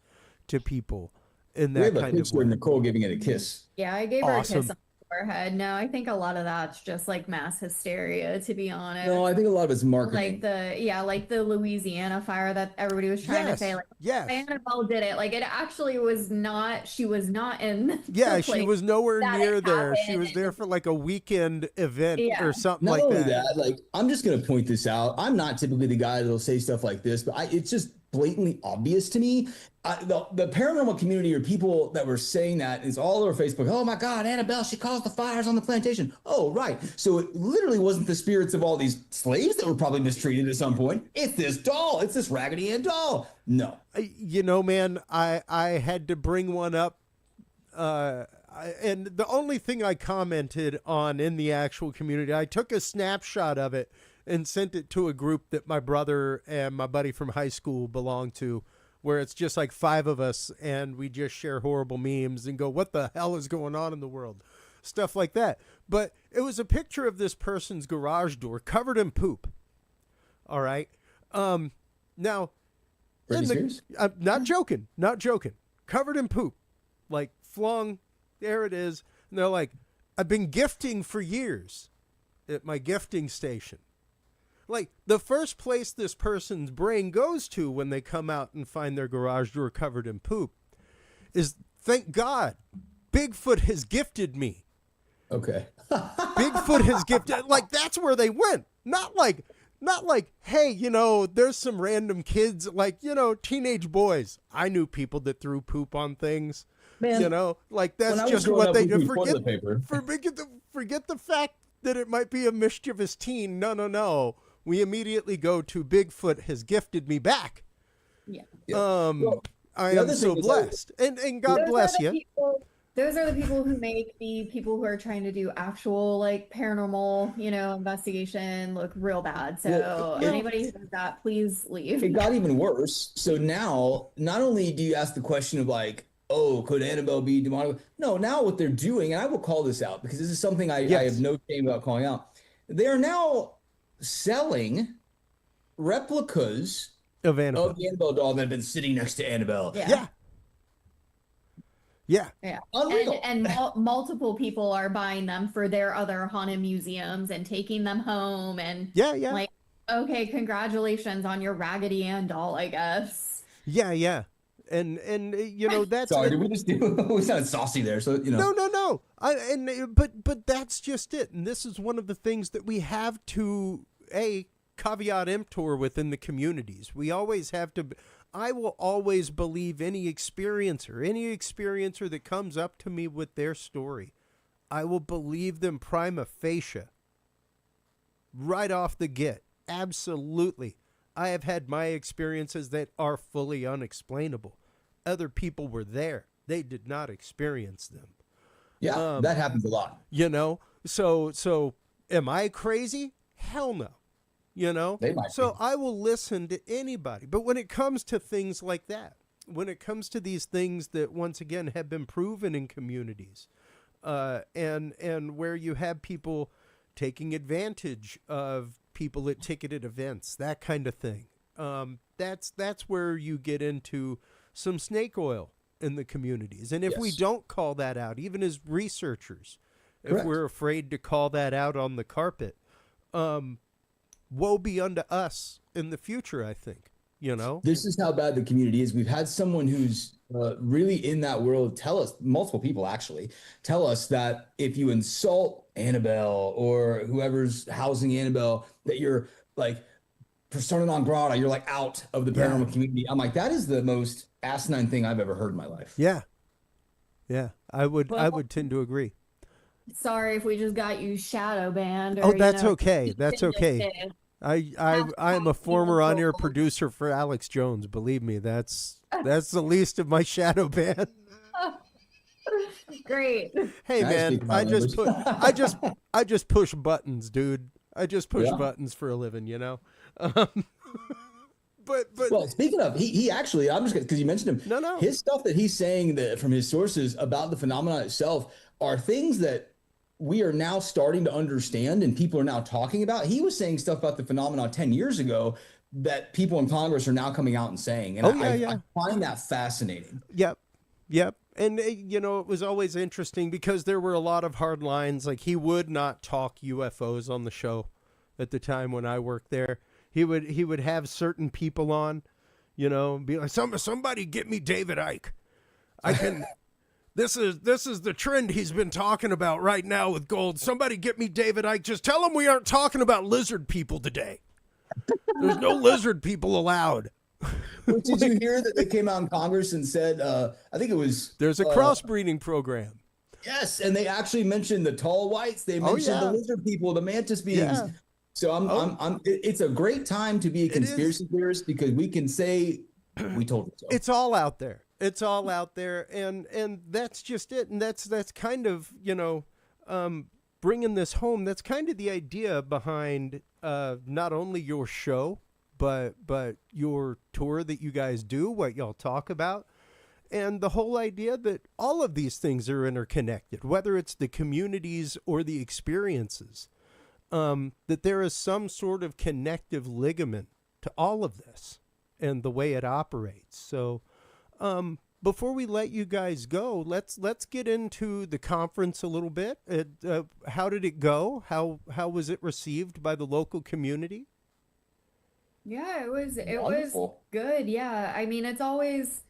to people in that kind of way. We have a picture of Nicole giving it a kiss. Yeah, I gave her a kiss on forehead. No, I think a lot of that's just like mass hysteria, to be honest. No, I think a lot of it's marketing. Like the Louisiana fire that everybody was trying to say, like, Annabelle did it. Like, it actually was not, she was not in. Yeah, she was nowhere near there. She was there for like a weekend event or something like that. Not only that, like, I'm just going to point this out. I'm not typically the guy that'll say stuff like this, but it's just blatantly obvious to me. The paranormal community or people that were saying that is all over Facebook. Oh my God, Annabelle, she caused the fires on the plantation. Oh, right. So it literally wasn't the spirits of all these slaves that were probably mistreated at some point. It's this doll. It's this Raggedy Ann doll. No. You know, man, I had to bring one up. And the only thing I commented on in the actual community, I took a snapshot of it and sent it to a group that my brother and my buddy from high school belonged to, where it's just like 5 of us and we just share horrible memes and go, what the hell is going on in the world? stuff like that. But it was a picture of this person's garage door covered in poop. All right. Now, I'm not joking, covered in poop, like flung. There it is. And they're like, I've been gifting for years at my gifting station. Like, the first place this person's brain goes to when they come out and find their garage door covered in poop is, thank God, Bigfoot has gifted me. Okay. Bigfoot has gifted, like, that's where they went. Not like, hey, you know, there's some random kids, like, you know, teenage boys. I knew people that threw poop on things. Man, you know, like, that's just what they do. Forget the fact that it might be a mischievous teen. No. We immediately go to Bigfoot has gifted me back. Yeah. I am so blessed. And God bless you. Those are the people who make the people who are trying to do actual, like, paranormal, you know, investigation look real bad. So anybody who does that, please leave. It got even worse. So now, not only do you ask the question of, like, oh, could Annabelle be demonic? No, now what they're doing, and I will call this out because this is something I have no shame about calling out. They are now selling replicas of the Annabelle doll that have been sitting next to Annabelle. Yeah. And multiple people are buying them for their other haunted museums and taking them home. And like, okay, congratulations on your Raggedy Ann doll, I guess. Yeah. And you know, that's sorry. Did we just we sounded saucy there? So you know, no. But that's just it. And this is one of the things that we have to caveat emptor within the communities. We always have to. I will always believe any experiencer that comes up to me with their story. I will believe them prima facie, right off the get. Absolutely. I have had my experiences that are fully unexplainable. Other people were there. They did not experience them. Yeah, that happens a lot. You know, so am I crazy? Hell no. You know, so I will listen to anybody. But when it comes to things like that, when it comes to these things that once again have been proven in communities, and where you have people taking advantage of people at ticketed events, that kind of thing, that's where you get into some snake oil in the communities. And if we don't call that out, even as researchers, if we're afraid to call that out on the carpet, woe be unto us in the future, I think, you know? This is how bad the community is. We've had someone who's really in that world tell us, multiple people actually, tell us that if you insult Annabelle or whoever's housing Annabelle, that you're like persona non grata, you're like out of the paranormal community. I'm like, that is the most asinine thing I've ever heard in my life. Yeah. I would tend to agree. Sorry if we just got you shadow banned. Or, that's okay. That's okay. I'm a former on-air producer for Alex Jones. Believe me, that's the least of my shadow ban. Great. Hey man, I just push buttons, dude. I just push buttons for a living, you know. But well, speaking of, he actually, I'm just because you mentioned him. No. His stuff that he's saying that from his sources about the phenomenon itself are things that we are now starting to understand and people are now talking about. He was saying stuff about the phenomenon 10 years ago that people in Congress are now coming out and saying. And I find that fascinating. Yep. And, you know, it was always interesting because there were a lot of hard lines. Like, he would not talk UFOs on the show at the time when I worked there. He would have certain people on, you know, be like, somebody get me David Icke. I can... This is the trend he's been talking about right now with gold. Somebody get me David Icke. Just tell him we aren't talking about lizard people today. There's no lizard people allowed. Did you hear that they came out in Congress and said, I think it was... There's a crossbreeding program. Yes, and they actually mentioned the tall whites. They mentioned the lizard people, the mantis beings. Yeah. So it's a great time to be a conspiracy theorist because we can say we told you so. It's all out there. It's all out there, and that's just it. And that's kind of, you know, bringing this home. That's kind of the idea behind not only your show, but your tour that you guys do, what y'all talk about. and the whole idea that all of these things are interconnected, whether it's the communities or the experiences, that there is some sort of connective ligament to all of this and the way it operates. So before we let you guys go, let's get into the conference a little bit. How did it go? How was it received by the local community? Yeah, it was Wonderful. good. Yeah. I mean, it's always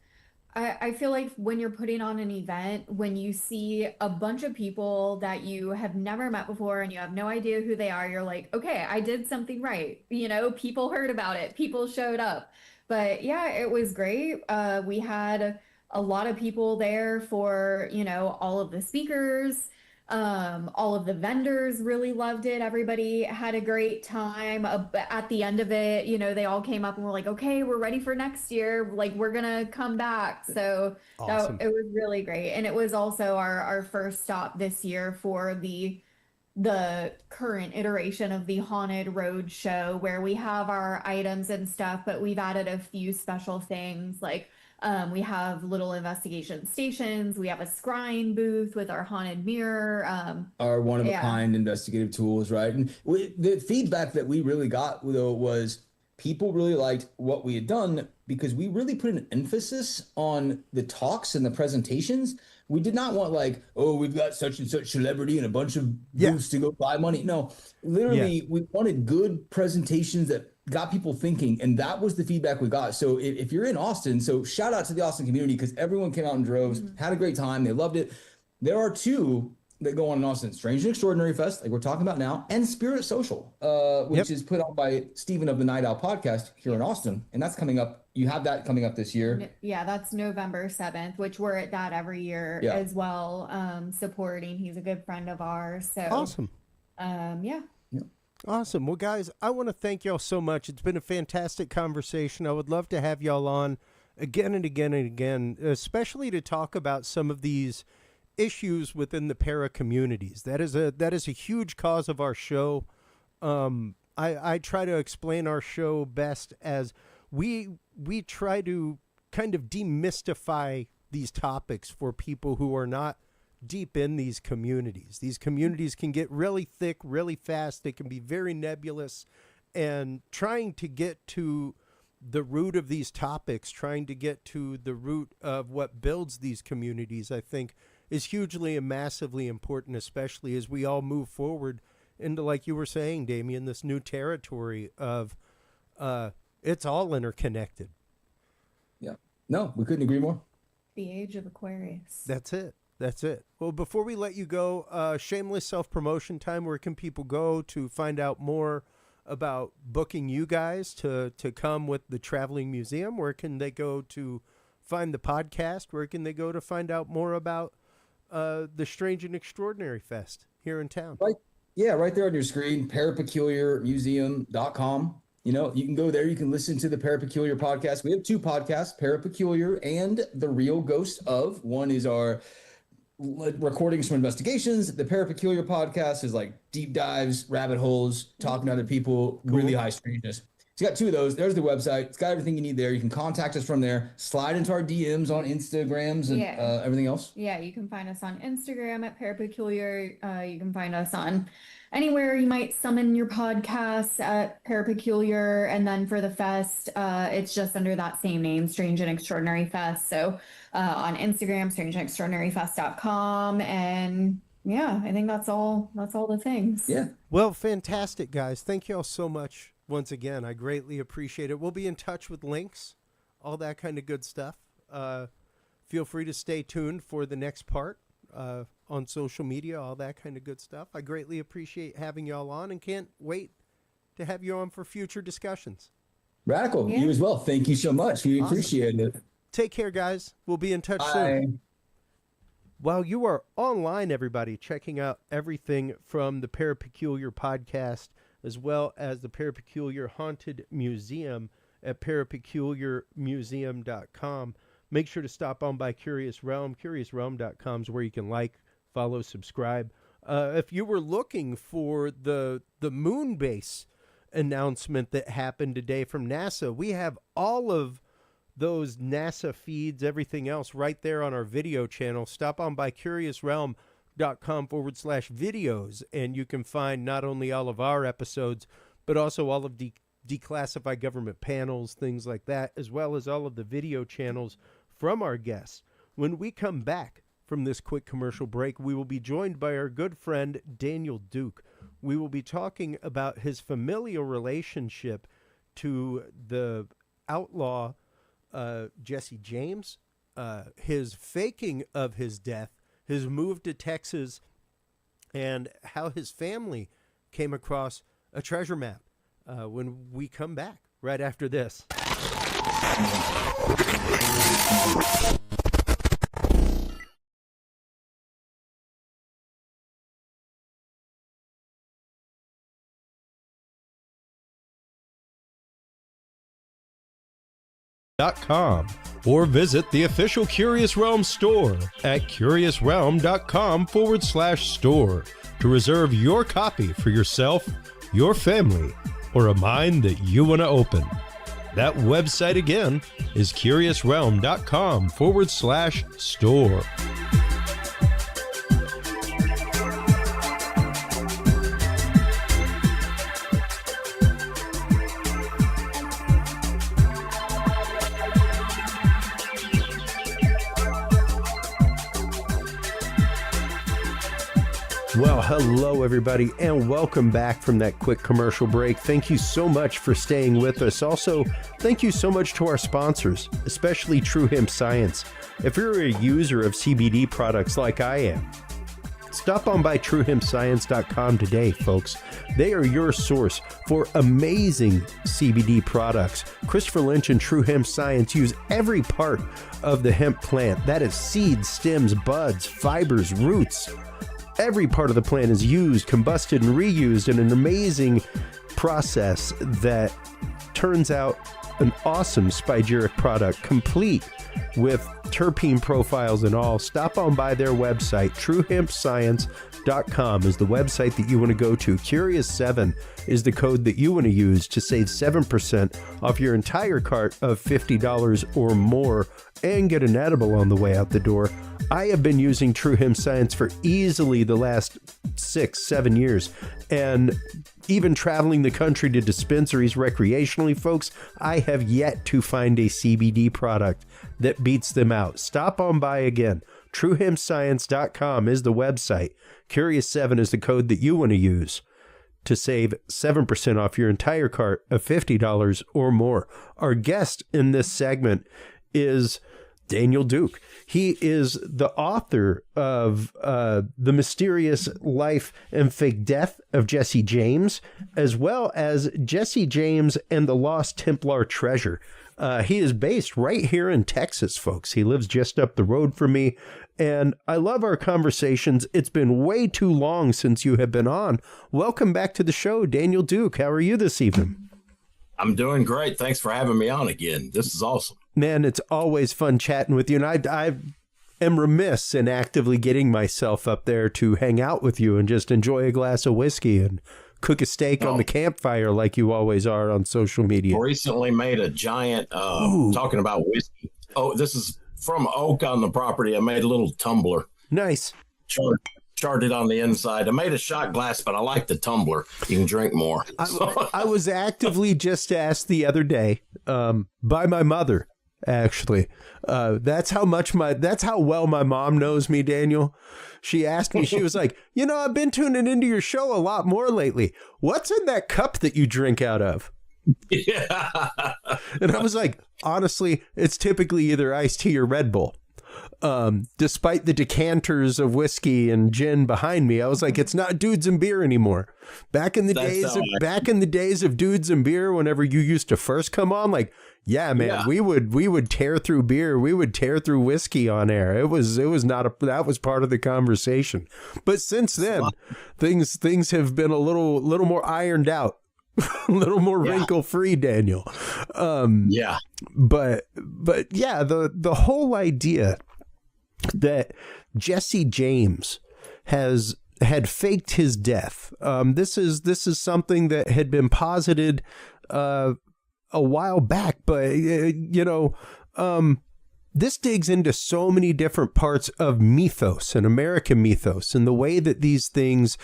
I feel like when you're putting on an event, when you see a bunch of people that you have never met before and you have no idea who they are, you're like, okay, I did something right. You know, people heard about it, people showed up. But yeah, it was great. We had a lot of people there for, you know, all of the speakers. All of the vendors really loved it. Everybody had a great time. At the end of it, you know, they all came up and were like, okay, we're ready for next year. Like, we're gonna come back. So Awesome. it was really great. And it was also our first stop this year for the current iteration of the Haunted Road Show, where we have our items and stuff, but we've added a few special things like we have little investigation stations. We have a scrying booth with our haunted mirror. Our one of a Yeah. kind investigative tools, right? And the feedback that we really got though was people really liked what we had done because we really put an emphasis on the talks and the presentations. We did not want like, oh, we've got such and such celebrity and a bunch of booths to go buy money. No, literally, we wanted good presentations that got people thinking, and that was the feedback we got. So if you're in Austin, so shout out to the Austin community because everyone came out in droves, had a great time, they loved it. There are two that go on in Austin: Strange and Extraordinary Fest, like we're talking about now, and Spirit Social, which is put on by Stephen of the Night Owl podcast here in Austin, and that's coming up. You have that coming up this year. Yeah, that's November 7th, which we're at that every year as well, supporting. He's a good friend of ours. So Awesome. Yeah. Awesome. Well, guys, I want to thank y'all so much. It's been a fantastic conversation. I would love to have y'all on again and again and again, especially to talk about some of these issues within the para communities. That is a huge cause of our show. I try to explain our show best as we try to kind of demystify these topics for people who are not deep in these communities. These communities can get really thick, really fast. They can be very nebulous, and trying to get to the root of these topics, trying to get to the root of what builds these communities, I think is hugely and massively important, especially as we all move forward into, like you were saying, Damian, this new territory of it's all interconnected. Yeah. No, we couldn't agree more. The age of Aquarius. That's it. That's it. Well, before we let you go, shameless self-promotion time. Where can people go to find out more about booking you guys to come with the Traveling Museum? Where can they go to find the podcast? Where can they go to find out more about the Strange and Extraordinary Fest here in town? Right. Yeah, right there on your screen, parapeculiarmuseum.com. You know, you can go there. You can listen to the ParaPeculiar podcast. We have two podcasts, ParaPeculiar and The Real Ghost of. One is our recordings from investigations. The ParaPeculiar podcast is like deep dives, rabbit holes, talking to other people, really high strangeness. So you got two of those. There's the website. It's got everything you need there. You can contact us from there. Slide into our DMs on Instagrams and everything else. Yeah, you can find us on Instagram at ParaPeculiar. You can find us on anywhere you might summon your podcasts at ParaPeculiar. And then for the fest, it's just under that same name, Strange and Extraordinary Fest. So on Instagram, strangeandextraordinaryfest.com. And yeah, I think that's all the things. Yeah. Well, fantastic, guys. Thank you all so much. Once again, I greatly appreciate it. We'll be in touch with links, all that kind of good stuff. Feel free to stay tuned for the next part on social media, all that kind of good stuff. I greatly appreciate having y'all on and can't wait to have you on for future discussions. Radical, you as well. Thank you so much. We appreciate it. Take care, guys. We'll be in touch soon. While you are online, everybody, checking out everything from the ParaPeculiar podcast, as well as the ParaPeculiar Haunted Museum at parapeculiarmuseum.com. Make sure to stop on by Curious Realm. CuriousRealm.com is where you can like, follow, subscribe. If you were looking for the moon base announcement that happened today from NASA, we have all of those NASA feeds, everything else right there on our video channel. Stop on by curiousrealm.com/videos, and you can find not only all of our episodes, but also all of the declassified government panels, things like that, as well as all of the video channels from our guests. When we come back from this quick commercial break, we will be joined by our good friend Daniel Duke. We will be talking about his familial relationship to the outlaw Jesse James, his faking of his death, his move to Texas, and how his family came across a treasure map. When we come back right after this. .com or visit the official Curious Realm store at curiousrealm.com/store to reserve your copy for yourself, your family, or a mind that you want to open. That website again is curiousrealm.com/store. Well, hello, everybody, and welcome back from that quick commercial break. Thank you so much for staying with us. Also, thank you so much to our sponsors, especially True Hemp Science. If you're a user of CBD products like I am, stop on by truehempscience.com today, folks. They are your source for amazing CBD products. Christopher Lynch and True Hemp Science use every part of the hemp plant. That is seeds, stems, buds, fibers, roots. Every part of the plant is used, combusted, and reused in an amazing process that turns out an awesome spagyric product, complete with terpene profiles and all. Stop on by their website. truehempscience.com is the website that you want to go to. Curious7 is the code that you want to use to save 7% off your entire cart of $50 or more and get an edible on the way out the door. I have been using True Hemp Science for easily the last 6-7 years, and even traveling the country to dispensaries recreationally, folks, I have yet to find a CBD product that beats them out. Stop on by again. truehempscience.com is the website. Curious7 is the code that you want to use to save 7% off your entire cart of $50 or more. Our guest in this segment is Daniel Duke. He is the author of The Mysterious Life and Fake Death of Jesse James, as well as Jesse James and the Lost Templar Treasure. He is based right here in Texas, folks. He lives just up the road from me, and I love our conversations. It's been way too long since you have been on. Welcome back to the show, Daniel Duke. How are you this evening? I'm doing great. Thanks for having me on again. This is awesome. Man, it's always fun chatting with you, and I am remiss in actively getting myself up there to hang out with you and just enjoy a glass of whiskey and cook a steak on the campfire like you always are on social media. Recently made a giant, talking about whiskey. Oh, this is from oak on the property. I made a little tumbler. Nice. Charted on the inside. I made a shot glass, but I like the tumbler. You can drink more. I was actively just asked the other day by my mother, actually. That's how well my mom knows me, Daniel. She asked me, she was like, I've been tuning into your show a lot more lately. What's in that cup that you drink out of? Yeah. And I was like, honestly, it's typically either iced tea or Red Bull. Despite the decanters of whiskey and gin behind me, I was like, it's not Dudes and Beer anymore. Back in the days of Dudes and Beer, whenever you used to first come on, like, yeah, man, yeah. we would tear through beer, we would tear through whiskey on air. That was part of the conversation. But since then, things have been a little more ironed out. A little more wrinkle free, Daniel. But yeah, the whole idea that Jesse James had faked his death. This is something that had been posited a while back, but This digs into so many different parts of mythos and American mythos and the way that these things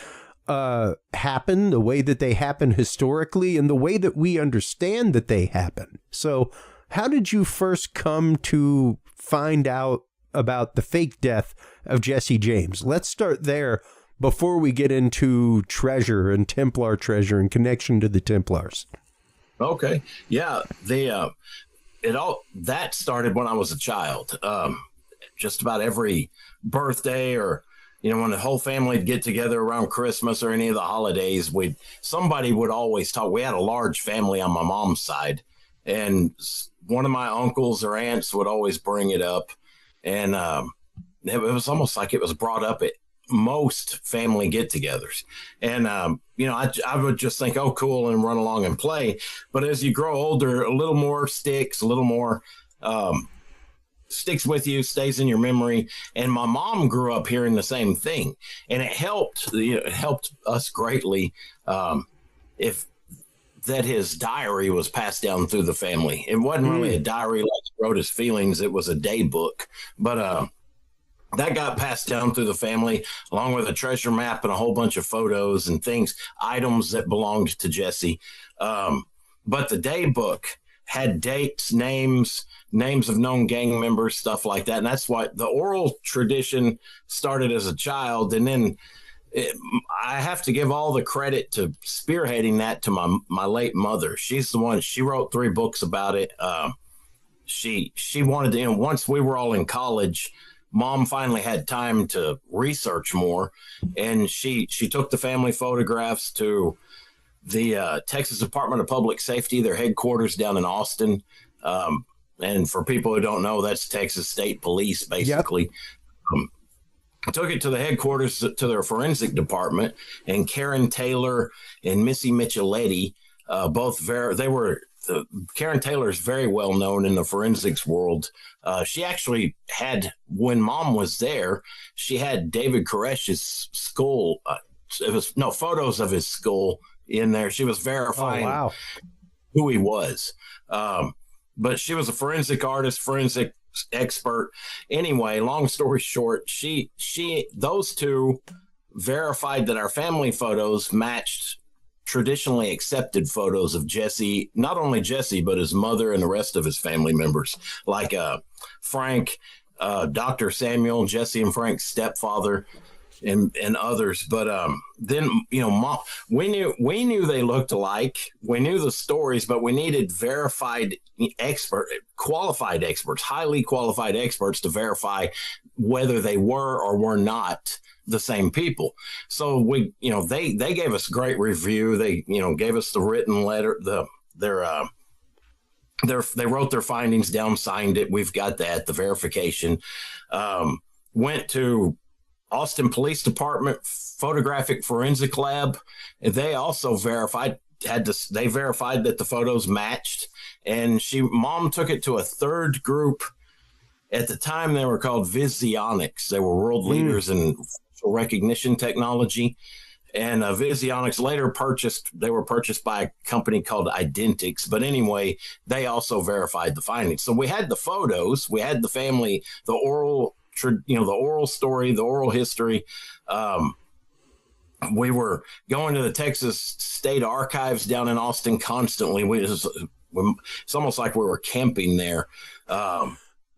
happen, the way that they happen historically, and the way that we understand that they happen. So how did you first come to find out about the fake death of Jesse James? Let's start there before we get into treasure and Templar treasure and connection to the Templars. Okay. Yeah. That started when I was a child. Just about every birthday, or, when the whole family would get together around Christmas or any of the holidays, somebody would always talk. We had a large family on my mom's side, and one of my uncles or aunts would always bring it up. And it was almost like it was brought up at most family get-togethers. And, I would just think, oh, cool, and run along and play. But as you grow older, a little more sticks, a little more sticks with you, stays in your memory. And my mom grew up hearing the same thing. And it helped us greatly if that his diary was passed down through the family. It wasn't really a diary like he wrote his feelings. It was a day book. But that got passed down through the family, along with a treasure map and a whole bunch of photos and things, items that belonged to Jesse. But the day book had dates, names of known gang members, stuff like that. And that's why the oral tradition started as a child. And then I have to give all the credit to spearheading that to my late mother. She's the one, she wrote 3 books about it. She wanted to, once we were all in college, Mom finally had time to research more, and she took the family photographs to the Texas Department of Public Safety, their headquarters down in Austin. And for people who don't know, that's Texas State Police, basically. Yep. Took it to the headquarters, to their forensic department, and Karen Taylor and Missy Micheletti, Karen Taylor is very well known in the forensics world. She actually had, when Mom was there, she had David Koresh's skull. Photos of his skull in there. She was verifying who he was. But she was a forensic artist, forensic expert. Anyway, long story short, those two verified that our family photos matched traditionally accepted photos of Jesse, not only Jesse, but his mother and the rest of his family members, like Frank, Dr. Samuel, Jesse and Frank's stepfather, and others. But then, Mom, we knew they looked alike. We knew the stories, but we needed highly qualified experts to verify whether they were or were not the same people. So they gave us great review. They, gave us the written letter, they wrote their findings down, signed it. We've got that, the verification. Went to Austin Police Department Photographic Forensic Lab. And they also verified that the photos matched. And Mom took it to a third group. At the time, they were called Visionics. They were world leaders in recognition technology. And Visionics later were purchased by a company called Identics. But anyway, they also verified the findings. So we had the photos, we had the family, the oral story, the oral history. We were going to the Texas State Archives down in Austin constantly. It's almost like we were camping there.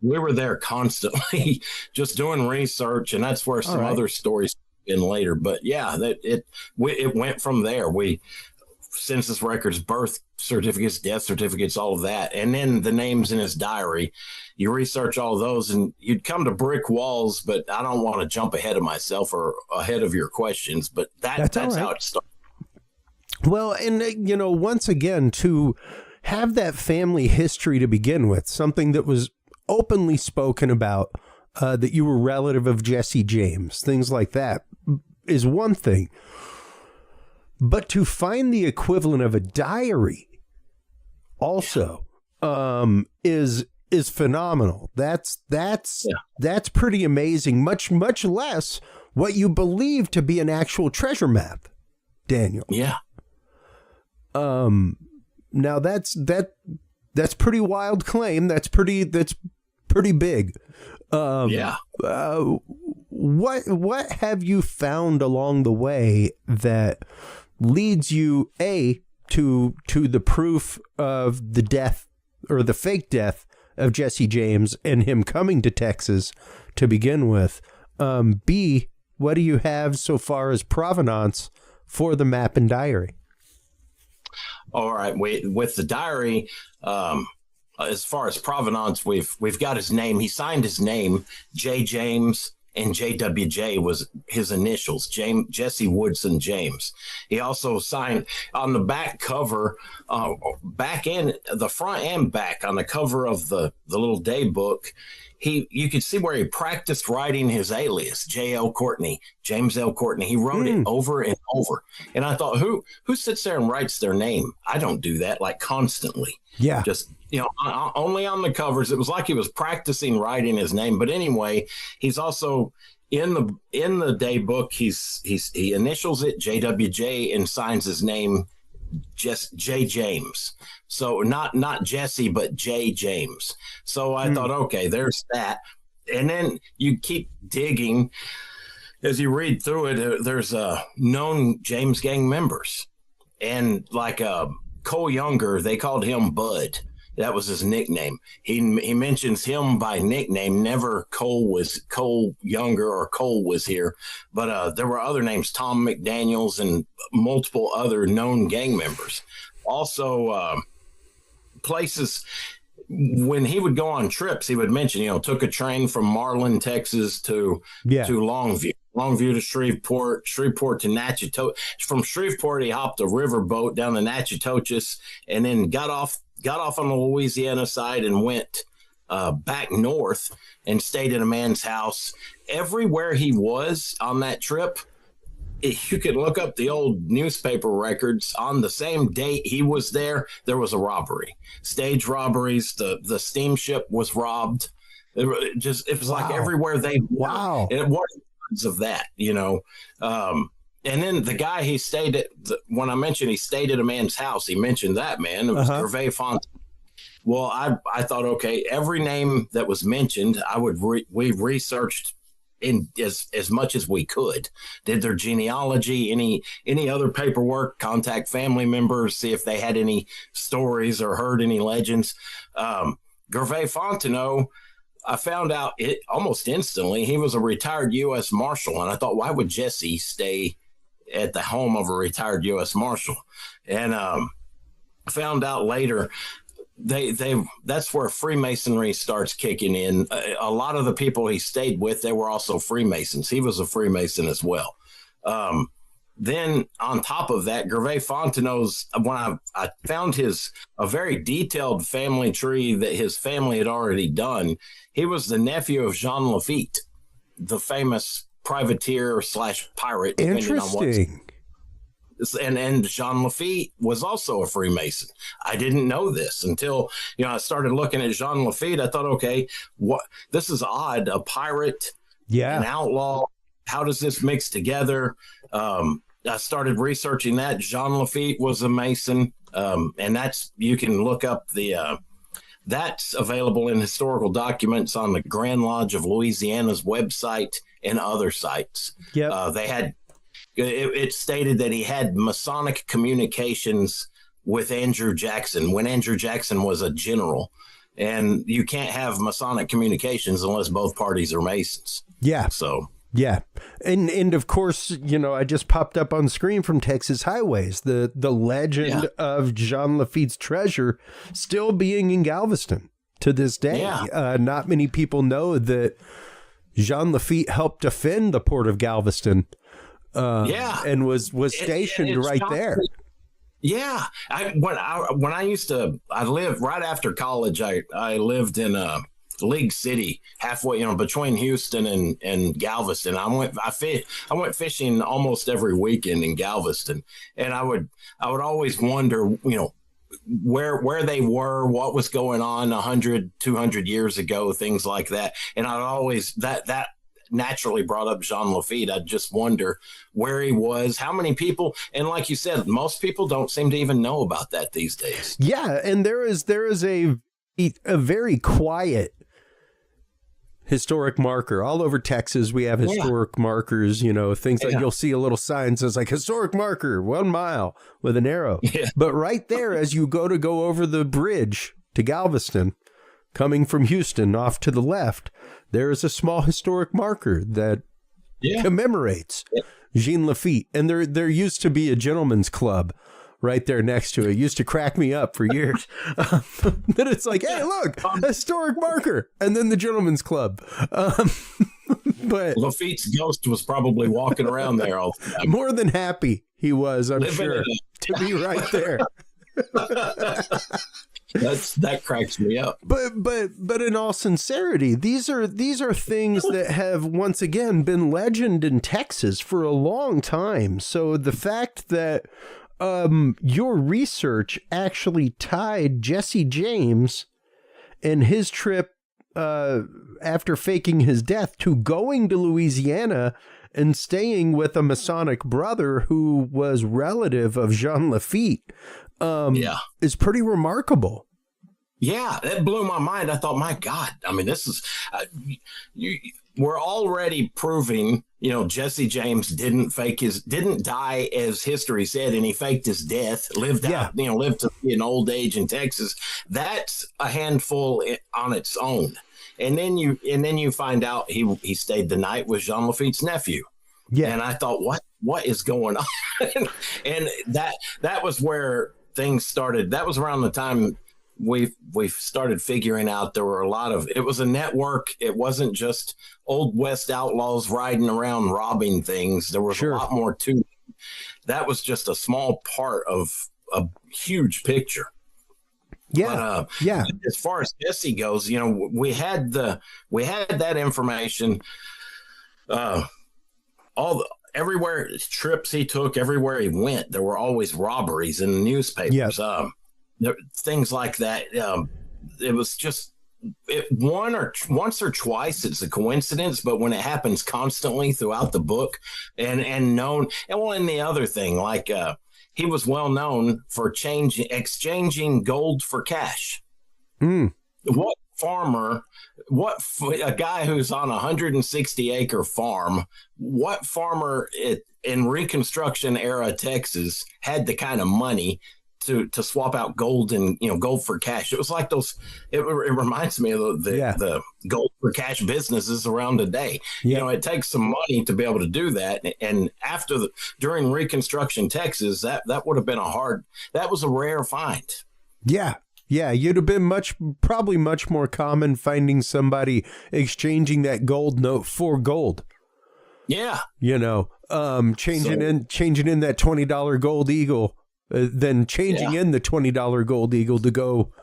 We were there constantly just doing research, and that's where some other stories in later. But yeah, it went from there. Census records, birth certificates, death certificates, all of that. And then the names in his diary, you research all of those and you'd come to brick walls, but I don't want to jump ahead of myself or ahead of your questions, but that's how it started. Well, and once again, to have that family history to begin with, something that was openly spoken about, that you were relative of Jesse James, things like that, is one thing. But to find the equivalent of a diary also is phenomenal. That's pretty amazing. Much less what you believe to be an actual treasure map, Daniel. Yeah. Now That's pretty wild claim. That's pretty big. Yeah. What have you found along the way that leads you to the proof of the death or the fake death of Jesse James and him coming to Texas to begin with? B, what do you have so far as provenance for the map and diary? All right. With the diary, as far as provenance, we've got his name. He signed his name, J. James, and JWJ was his initials, Jesse Woodson James. He also signed on the back cover, back in the front and back on the cover of the little day book. You could see where he practiced writing his alias, J.L. Courtney, James L. Courtney. He wrote it over and over. And I thought, who sits there and writes their name? I don't do that, like, constantly. Yeah. Just, only on the covers. It was like he was practicing writing his name. But anyway, he's also in the day book, he initials it JWJ and signs his name just J. James. So not Jesse, but J. James. So I thought, okay, there's that. And then you keep digging as you read through it. There's known James gang members, and like Cole Younger, they called him Bud. That was his nickname. He mentions him by nickname. Never Cole Younger or Cole was here, but there were other names, Tom McDaniels and multiple other known gang members. Also, places when he would go on trips, he would mention, took a train from Marlin, Texas to Longview to Shreveport to Natchitoches. From Shreveport, he hopped a river boat down to Natchitoches and then got off on the Louisiana side and went back north and stayed at a man's house. Everywhere he was on that trip, you could look up the old newspaper records. On the same date he was there was a robbery, stage robberies. The steamship was robbed. It was like everywhere they were. It was of that, and then the guy he stayed at, when I mentioned he stayed at a man's house, he mentioned that man. It was Gervais Fontaine. Well, I thought, okay, every name that was mentioned, we researched in as much as we could, did their genealogy, any other paperwork, contact family members, see if they had any stories or heard any legends. Gervais Fontenot, I found out it almost instantly. He was a retired U.S. Marshal, and I thought, why would Jesse stay at the home of a retired U.S. Marshal? And found out later that's where Freemasonry starts kicking in. A lot of the people he stayed with, they were also Freemasons. He was a Freemason as well. Then on top of that, Gervais Fontenot's, when I found a very detailed family tree that his family had already done, he was the nephew of Jean Lafitte, the famous privateer / pirate. Interesting. And Jean Lafitte was also a Freemason. I didn't know this until, I started looking at Jean Lafitte. I thought, okay, this is odd. A pirate, an outlaw. How does this mix together? I started researching that. Jean Lafitte was a Mason. And you can look up that's available in historical documents on the Grand Lodge of Louisiana's website and other sites. They had, it stated that he had Masonic communications with Andrew Jackson when Andrew Jackson was a general, and you can't have Masonic communications unless both parties are Masons. And of course, I just popped up on screen from Texas Highways, the legend of Jean Lafitte's treasure still being in Galveston to this day. Not many people know that Jean Lafitte helped defend the port of Galveston. And was stationed right there. Yeah. When I lived right after college, I lived in League City, halfway, between Houston and Galveston. I went fishing almost every weekend in Galveston, and I would always wonder, where they were, what was going on 100, 200 years ago, things like that. And I'd always, that naturally brought up Jean Lafitte. I just wonder where he was, how many people, and like you said, most people don't seem to even know about that these days. Yeah, and there is a very quiet historic marker all over Texas. We have historic markers, things like you'll see a little sign says like historic marker 1 mile with an arrow. Yeah. But right there, as you go over the bridge to Galveston, coming from Houston off to the left, there is a small historic marker that commemorates Jean Lafitte. And there used to be a gentleman's club right there next to it. Used to crack me up for years. That it's like, hey, look, a historic marker, and then the gentleman's club. But Lafitte's ghost was probably walking around there all the time. More than happy he was, I'm sure, to be right there. That cracks me up. But in all sincerity, these are things that have once again been legend in Texas for a long time. So the fact that your research actually tied Jesse James and his trip after faking his death to going to Louisiana and staying with a Masonic brother who was relative of Jean Lafitte is pretty remarkable. Yeah, that blew my mind. I thought, my God, I mean, this is we're already proving, Jesse James didn't die as history said, and he faked his death, lived to be an old age in Texas. That's a handful on its own. And then you find out he stayed the night with Jean Lafitte's nephew. Yeah. And I thought, what is going on? And that was where things started. That was around the time we started figuring out there were it was a network. It wasn't just old West outlaws riding around robbing things. There was a lot more to it. That was just a small part of a huge picture. Yeah. But, as far as Jesse goes, we had that information, everywhere trips he took, everywhere he went, there were always robberies in the newspapers. Yeah. Things like that. It was just once or twice. It's a coincidence, but when it happens constantly throughout the book, and known, and the other thing, like he was well known for exchanging gold for cash. What farmer? A guy who's on a 160-acre farm? What farmer in Reconstruction era Texas had the kind of money to swap out gold and gold for cash? It was like those. It reminds me of the gold for cash businesses around today. Yeah. It takes some money to be able to do that. And during Reconstruction Texas, that would have been that was a rare find. Yeah. Yeah, you'd have been probably much more common finding somebody exchanging that gold note for gold. Yeah. Changing in that $20 gold eagle. Then changing in the $20 gold eagle to go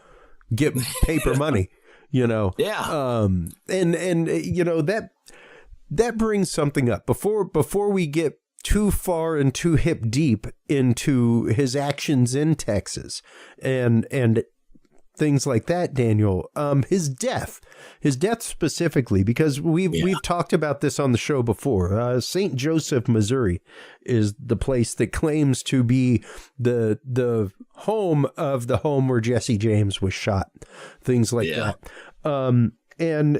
get paper money, Yeah. That brings something up before we get too far and too hip deep into his actions in Texas and things like that, Daniel. His death specifically, because we've talked about this on the show before. St. Joseph, Missouri, is the place that claims to be the home where Jesse James was shot. Things like that. And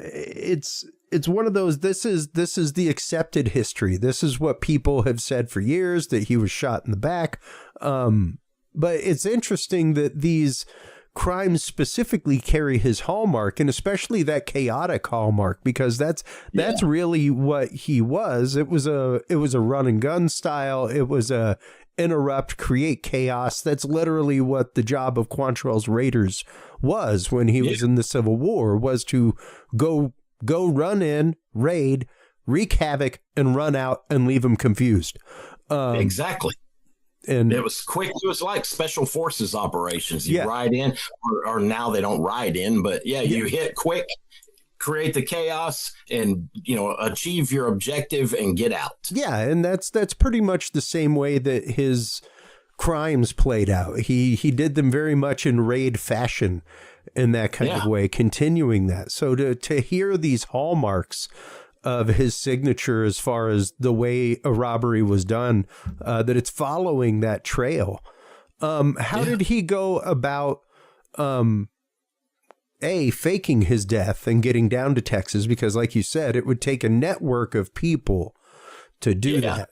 it's one of those. This is the accepted history. This is what people have said for years, that he was shot in the back. But it's interesting that these crimes specifically carry his hallmark, and especially that chaotic hallmark, because that's really what he was. It was a run and gun style. It was a interrupt, create chaos. That's literally what the job of Quantrell's Raiders was when he was in the Civil War, was to go run in, raid, wreak havoc, and run out and leave them confused. Exactly. And it was quick. It was like special forces operations. You ride in, or now they don't ride in, but you hit quick, create the chaos, and achieve your objective and get out. Yeah, and that's pretty much the same way that his crimes played out. He did them very much in raid fashion, in that kind of way, continuing that. So to hear these hallmarks of his signature as far as the way a robbery was done, that it's following that trail. How did he go about, faking his death and getting down to Texas? Because like you said, it would take a network of people to do that.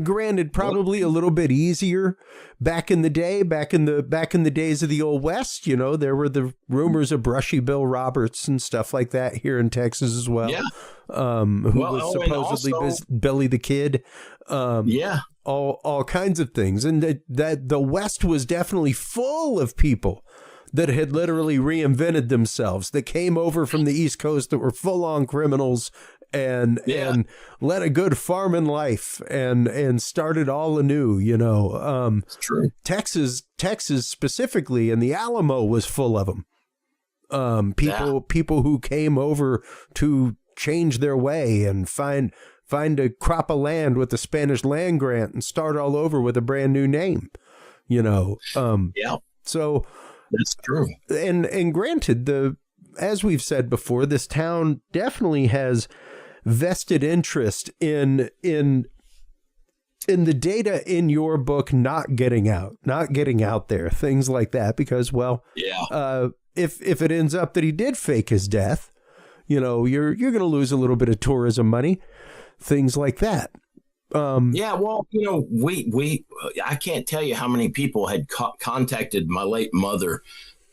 Granted, probably a little bit easier back in the day, back in the days of the old West. You know, there were the rumors of Brushy Bill Roberts and stuff like that here in Texas as well. Yeah. Who was supposedly Billy the Kid. All kinds of things. And that the West was definitely full of people that had literally reinvented themselves, that came over from the East Coast, that were full-on criminals and led a good farming life and started all anew, you know. It's true. Texas specifically, and the Alamo was full of them. People who came over to change their way and find a crop of land with the Spanish land grant and start all over with a brand new name, you know. So that's true. And granted, as we've said before, this town definitely has vested interest in the data in your book not getting out there, things like that, because if it ends up that he did fake his death, you know, you're going to lose a little bit of tourism money, things like that. Well, you know, I can't tell you how many people had contacted my late mother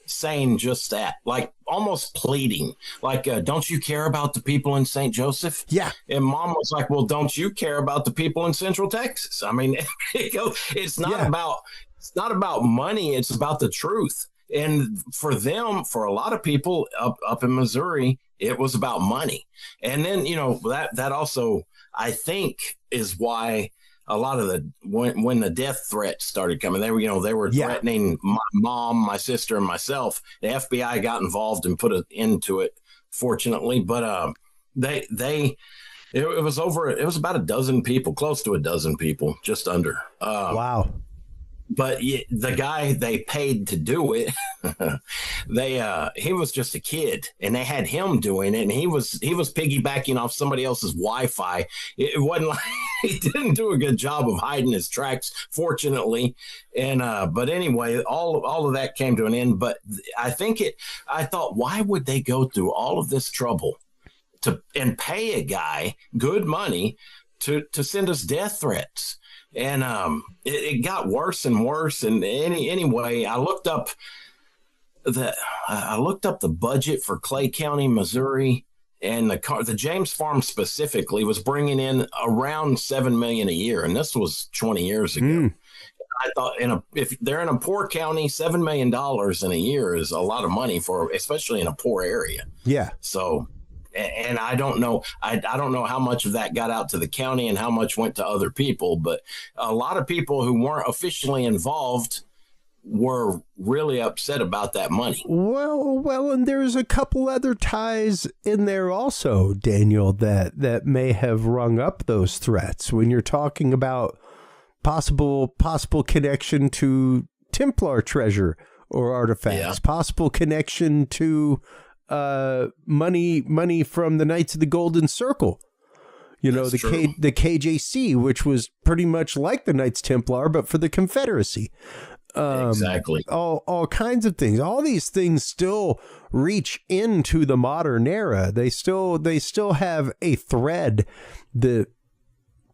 saying just that, like almost pleading, like, don't you care about the people in St. Joseph? Yeah. And Mom was like, well, don't you care about the people in Central Texas? I mean, it's not about money. It's about the truth. And for a lot of people up in Missouri, it was about money. And then, you know, that also, I think, is why a lot of when the death threats started coming, they were threatening my mom, my sister, and myself. The FBI got involved and put an end to it, fortunately. But it was about a dozen people, close to a dozen people, just under. Wow. But the guy they paid to do it, he was just a kid, and they had him doing it, and he was piggybacking off somebody else's Wi-Fi. It wasn't like he didn't do a good job of hiding his tracks, fortunately. And but anyway, all of that came to an end. But I thought, why would they go through all of this trouble and pay a guy good money to send us death threats? And it got worse and worse. And anyway, I looked up the budget for Clay County, Missouri, and the James Farm specifically was bringing in around $7 million a year, and this was 20 years ago. I thought, if they're in a poor county, $7 million in a year is a lot of money especially in a poor area. Yeah. So. And I don't know. I don't know how much of that got out to the county and how much went to other people. But a lot of people who weren't officially involved were really upset about that money. Well, and there's a couple other ties in there also, Daniel, that may have rung up those threats. When you're talking about possible connection to Templar treasure or artifacts, possible connection to money from the Knights of the Golden Circle, you know, the KJC, which was pretty much like the Knights Templar, but for the Confederacy. Exactly. All kinds of things. All these things still reach into the modern era. They still have a thread that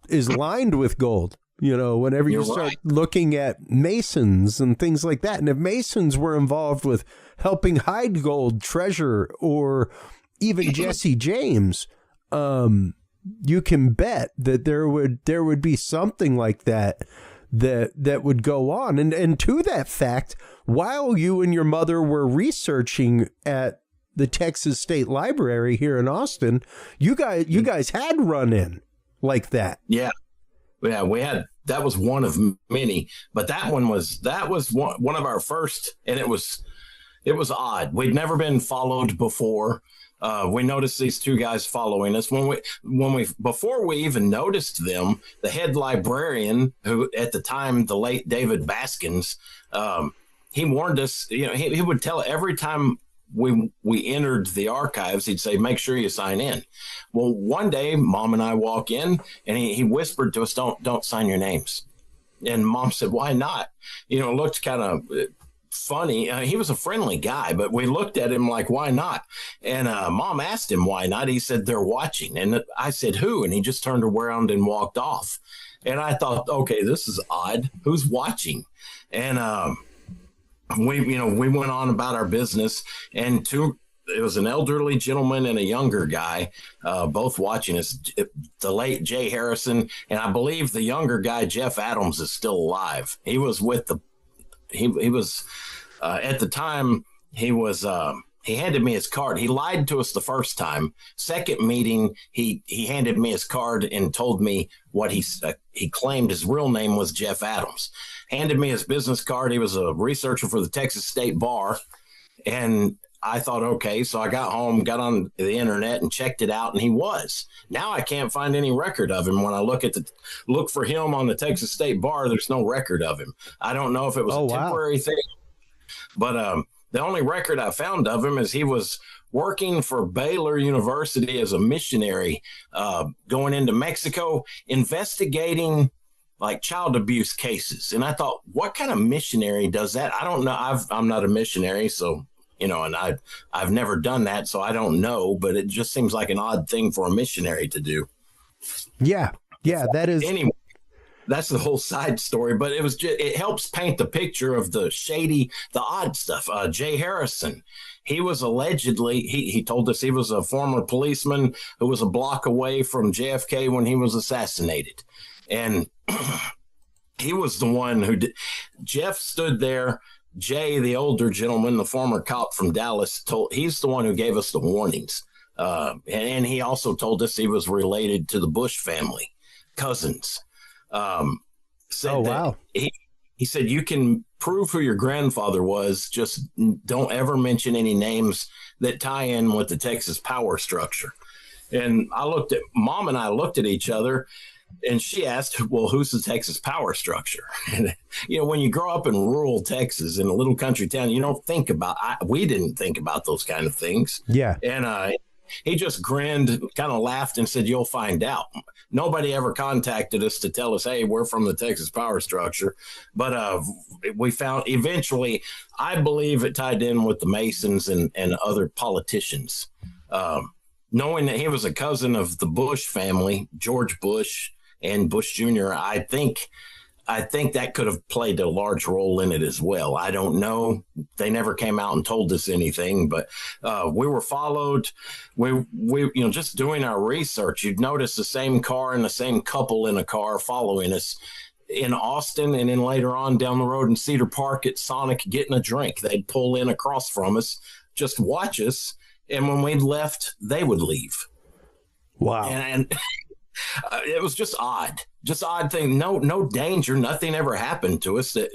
is lined with gold. You know, whenever you start looking at Masons and things like that. And if Masons were involved with helping hide gold, treasure, or even Jesse James, you can bet that there would be something like that would go on. And to that fact, while you and your mother were researching at the Texas State Library here in Austin, you guys had run in like that. Yeah. Yeah, we had, that was one of many, but that was one of our first, and it was odd. We'd never been followed before. We noticed these two guys following us before we even noticed them. The head librarian, who at the time, the late David Baskins, he warned us. You know, he would tell every time we entered the archives, he'd say, make sure you sign in. Well, one day, Mom and I walk in, and he whispered to us, don't sign your names. And Mom said, why not? It looked kind of funny. He was a friendly guy, but we looked at him like, why not? And Mom asked him why not. He said, they're watching. And I said, who? And he just turned around and walked off. And I thought, okay, this is odd. Who's watching? And we went on about our business, and it was an elderly gentleman and a younger guy, both watching us, the late Jay Harrison. And I believe the younger guy, Jeff Adams, is still alive. He was with he was at the time, he handed me his card. He lied to us the first time. Second meeting, he handed me his card and told me what he claimed his real name was Jeff Adams. Handed me his business card. He was a researcher for the Texas State Bar. And I thought, okay, so I got home, got on the internet and checked it out, and he was. Now I can't find any record of him. When I look for him on the Texas State Bar, there's no record of him. I don't know if it was a temporary thing, but the only record I found of him is he was working for Baylor University as a missionary, going into Mexico, investigating like child abuse cases. And I thought, what kind of missionary does that? I don't know. I'm not a missionary, so, and I've never done that, so I don't know, but it just seems like an odd thing for a missionary to do. Yeah. Yeah. That is. Anyway, that's the whole side story, but it helps paint the picture of the shady, the odd stuff. Jay Harrison, he was allegedly, he told us he was a former policeman who was a block away from JFK when he was assassinated. And he was the one who did. Jeff stood there. Jay, the older gentleman, the former cop from Dallas, he's the one who gave us the warnings. And he also told us he was related to the Bush family, cousins. Wow. He said, you can prove who your grandfather was. Just don't ever mention any names that tie in with the Texas power structure. And Mom and I looked at each other, and she asked, well, who's the Texas power structure? And, when you grow up in rural Texas in a little country town, you don't think we didn't think about those kind of things. Yeah. And he just grinned, kind of laughed and said, you'll find out. Nobody ever contacted us to tell us, hey, we're from the Texas power structure. But we found eventually, I believe it tied in with the Masons and other politicians. Knowing that he was a cousin of the Bush family, George Bush and Bush Jr., I think that could have played a large role in it as well. I don't know. They never came out and told us anything, but we were followed. We just doing our research, you'd notice the same car and the same couple in a car following us in Austin, and then later on down the road in Cedar Park at Sonic getting a drink. They'd pull in across from us, just watch us. And when we'd left, they would leave. Wow. And it was just odd thing. No danger. Nothing ever happened to us that,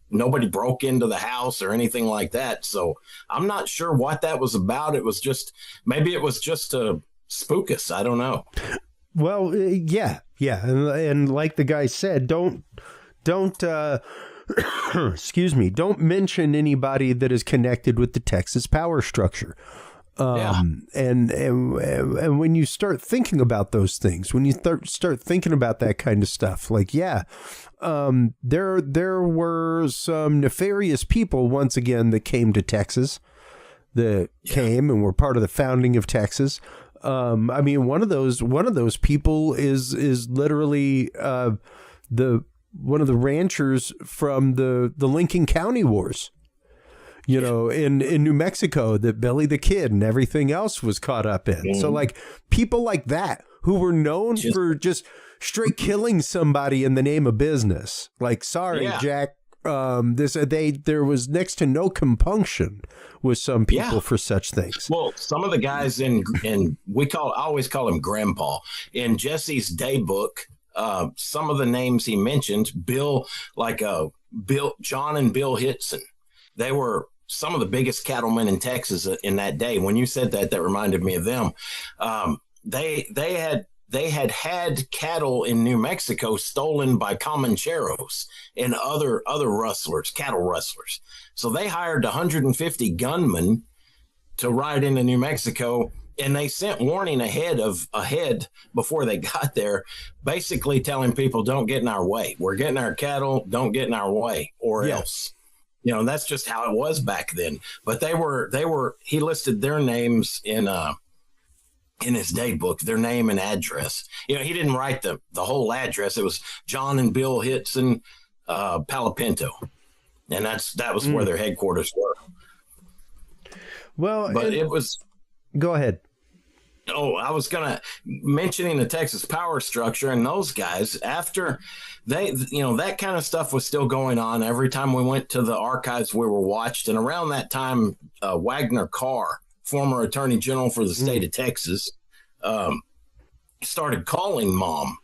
nobody broke into the house or anything like that. So I'm not sure what that was about. Maybe it was just to spook us. I don't know. Well, yeah. And like the guy said, don't excuse me, don't mention anybody that is connected with the Texas power structure. And when you start thinking about those things, when you start thinking about that kind of stuff, like, there were some nefarious people once again that came to Texas, came and were part of the founding of Texas. I mean, one of those people is literally one of the ranchers from the Lincoln County Wars. In New Mexico, that Billy the Kid and everything else was caught up in. So like people like that who were known for just straight killing somebody in the name of business. Like, sorry, Jack, there was next to no compunction with some people for such things. Well, some of the guys I always call him Grandpa in Jesse's day book. Some of the names he mentioned, John and Bill Hitson, they were some of the biggest cattlemen in Texas in that day. When you said that reminded me of them. They had cattle in New Mexico stolen by Comancheros and other rustlers, cattle rustlers. So they hired 150 gunmen to ride into New Mexico, and they sent warning ahead before they got there, basically telling people, don't get in our way. We're getting our cattle, don't get in our way, or else. You know, that's just how it was back then. But he listed their names in his day book, their name and address. You know, he didn't write the whole address. It was John and Bill Hitson, Palapinto. And that was where their headquarters were. Well, but it was. Go ahead. Oh, I was mentioning the Texas power structure, and those guys, after that kind of stuff was still going on. Every time we went to the archives, we were watched. And around that time, Wagner Carr, former attorney general for the state of Texas, started calling Mom.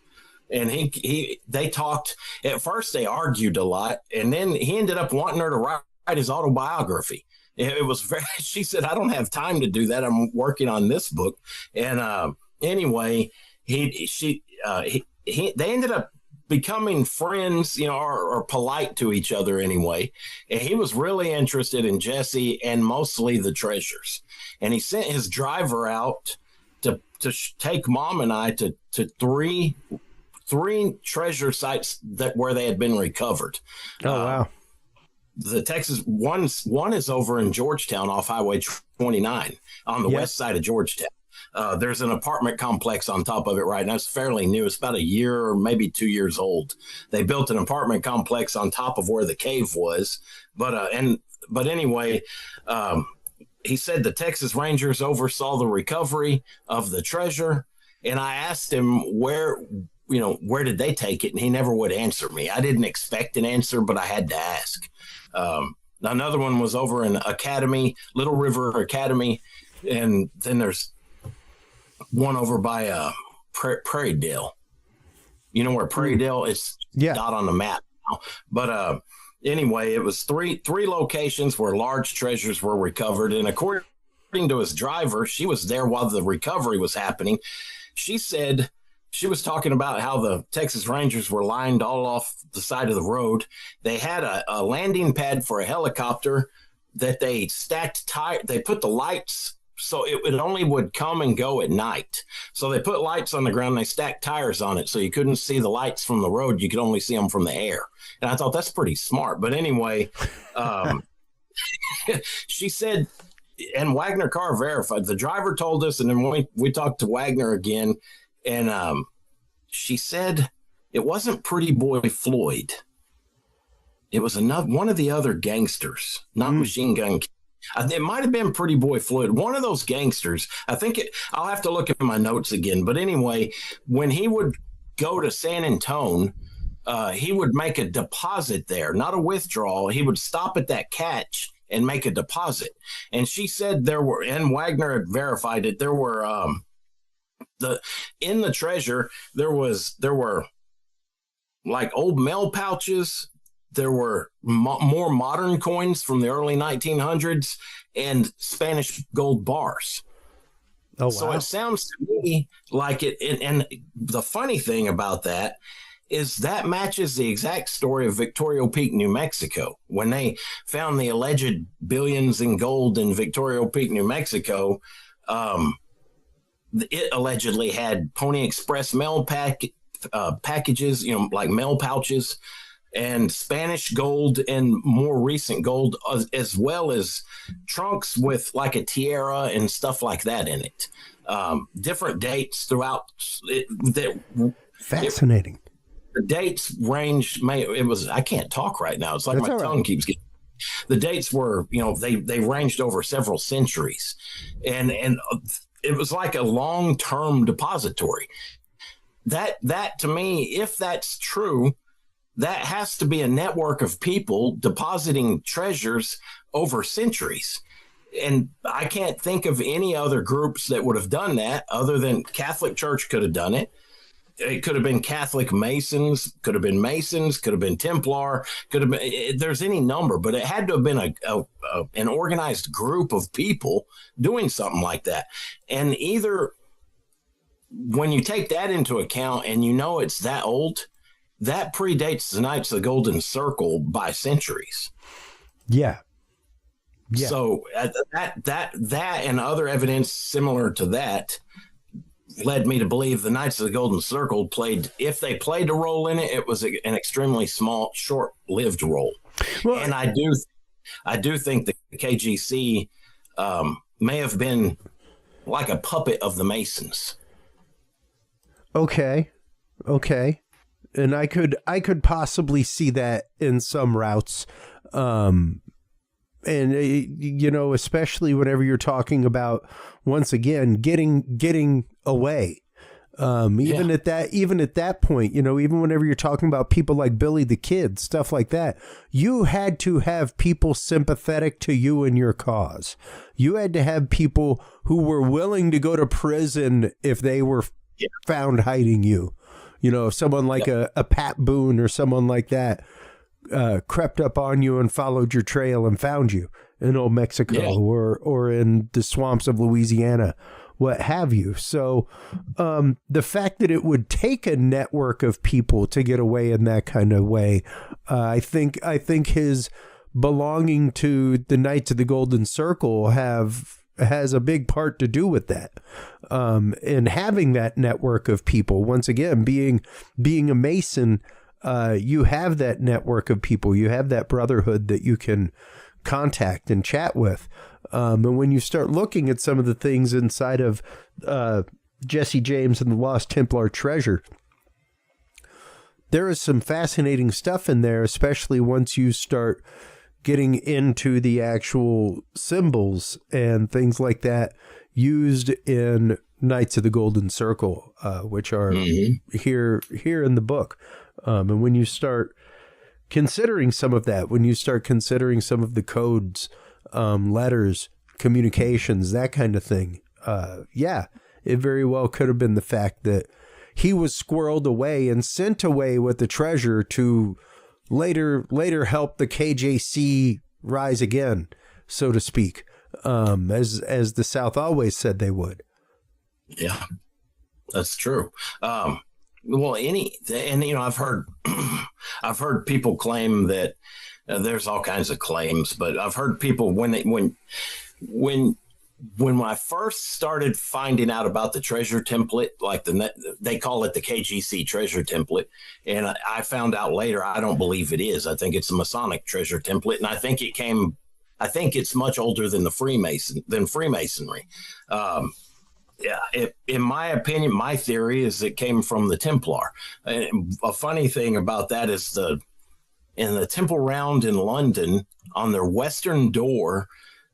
And they talked. At first, they argued a lot, and then he ended up wanting her to write his autobiography. It was she said, I don't have time to do that. I'm working on this book. And anyway, they ended up becoming friends, you know, or polite to each other anyway. And he was really interested in Jesse and mostly the treasures. And he sent his driver out to take Mom and I to three treasure sites where they had been recovered. Oh, wow. The Texas one is over in Georgetown off Highway 29 on the west side of Georgetown. There's an apartment complex on top of it right now. It's fairly new. It's about a year or maybe 2 years old. They built an apartment complex on top of where the cave was. But anyway, he said the Texas Rangers oversaw the recovery of the treasure. And I asked him where did they take it? And he never would answer me. I didn't expect an answer, but I had to ask. Another one was over in Academy, Little River Academy. And then there's one over by Prairie Dale. You know where Prairie Dale is? Not on the map now. But anyway, it was three locations where large treasures were recovered. And according to his driver, she was there while the recovery was happening. She said she was talking about how the Texas Rangers were lined all off the side of the road. They had a landing pad for a helicopter that they stacked they put the lights so it only would come and go at night. So they put lights on the ground, they stacked tires on it so you couldn't see the lights from the road. You could only see them from the air. And I thought that's pretty smart. But anyway, she said, and Wagner Carr verified, the driver told us, and then we talked to Wagner again, and she said it wasn't Pretty Boy Floyd. It was one of the other gangsters, not Machine Gun. It might have been Pretty Boy Floyd, one of those gangsters. I think I'll have to look at my notes again. But anyway, when he would go to San Antone, he would make a deposit there, not a withdrawal. He would stop at that catch and make a deposit. And she said and Wagner had verified it, there were in the treasure, there were like old mail pouches. There were more modern coins from the early 1900s and Spanish gold bars. Oh, wow. So it sounds to me like it. And the funny thing about that is that matches the exact story of Victoria Peak, New Mexico. When they found the alleged billions in gold in Victoria Peak, New Mexico, it allegedly had Pony Express mail packages, like mail pouches, and Spanish gold and more recent gold, as well as trunks with like a tiara and stuff like that in it. Different dates throughout. Fascinating. The dates ranged. I can't talk right now. It's like that's my tongue keeps getting. The dates were, they ranged over several centuries, and it was like a long-term depository. That to me, if that's true, that has to be a network of people depositing treasures over centuries. And I can't think of any other groups that would have done that other than Catholic Church could have done it. It could have been Catholic Masons, could have been Templar, could have been, there's any number, but it had to have been an organized group of people doing something like that. And either when you take that into account and it's that old, that predates the Knights of the Golden Circle by centuries. Yeah. Yeah. So that and other evidence similar to that led me to believe the Knights of the Golden Circle if they played a role in it, it was an extremely small, short-lived role. Well, and I do think the KGC may have been like a puppet of the Masons. Okay. And I could possibly see that in some routes. And especially whenever you're talking about, once again, getting away. Even at that point, even whenever you're talking about people like Billy the Kid, stuff like that, you had to have people sympathetic to you and your cause. You had to have people who were willing to go to prison if they were found hiding you. If someone like a Pat Boone or someone like that crept up on you and followed your trail and found you in Old Mexico or in the swamps of Louisiana, what have you. So the fact that it would take a network of people to get away in that kind of way, I think his belonging to the Knights of the Golden Circle has a big part to do with that. And having that network of people, once again, being a Mason, you have that network of people, you have that brotherhood that you can contact and chat with. And when you start looking at some of the things inside of Jesse James and the Lost Templar Treasure, there is some fascinating stuff in there, especially once you start getting into the actual symbols and things like that used in Knights of the Golden Circle, which are here in the book. And when you start considering some of that, when you start considering some of the codes, letters, communications, that kind of thing, it very well could have been the fact that he was squirreled away and sent away with the treasure to later help the KJC rise again, so to speak, as the South always said they would. Yeah, that's true. Well, I've heard people claim that there's all kinds of claims, but I've heard people when I first started finding out about the treasure template, like they call it the KGC treasure template, and I found out later I don't believe it is. I think it's a Masonic treasure template, and I think it's much older than Freemasonry. In my opinion, my theory is it came from the Templar. A funny thing about that is in the Temple Round in London, on their western door,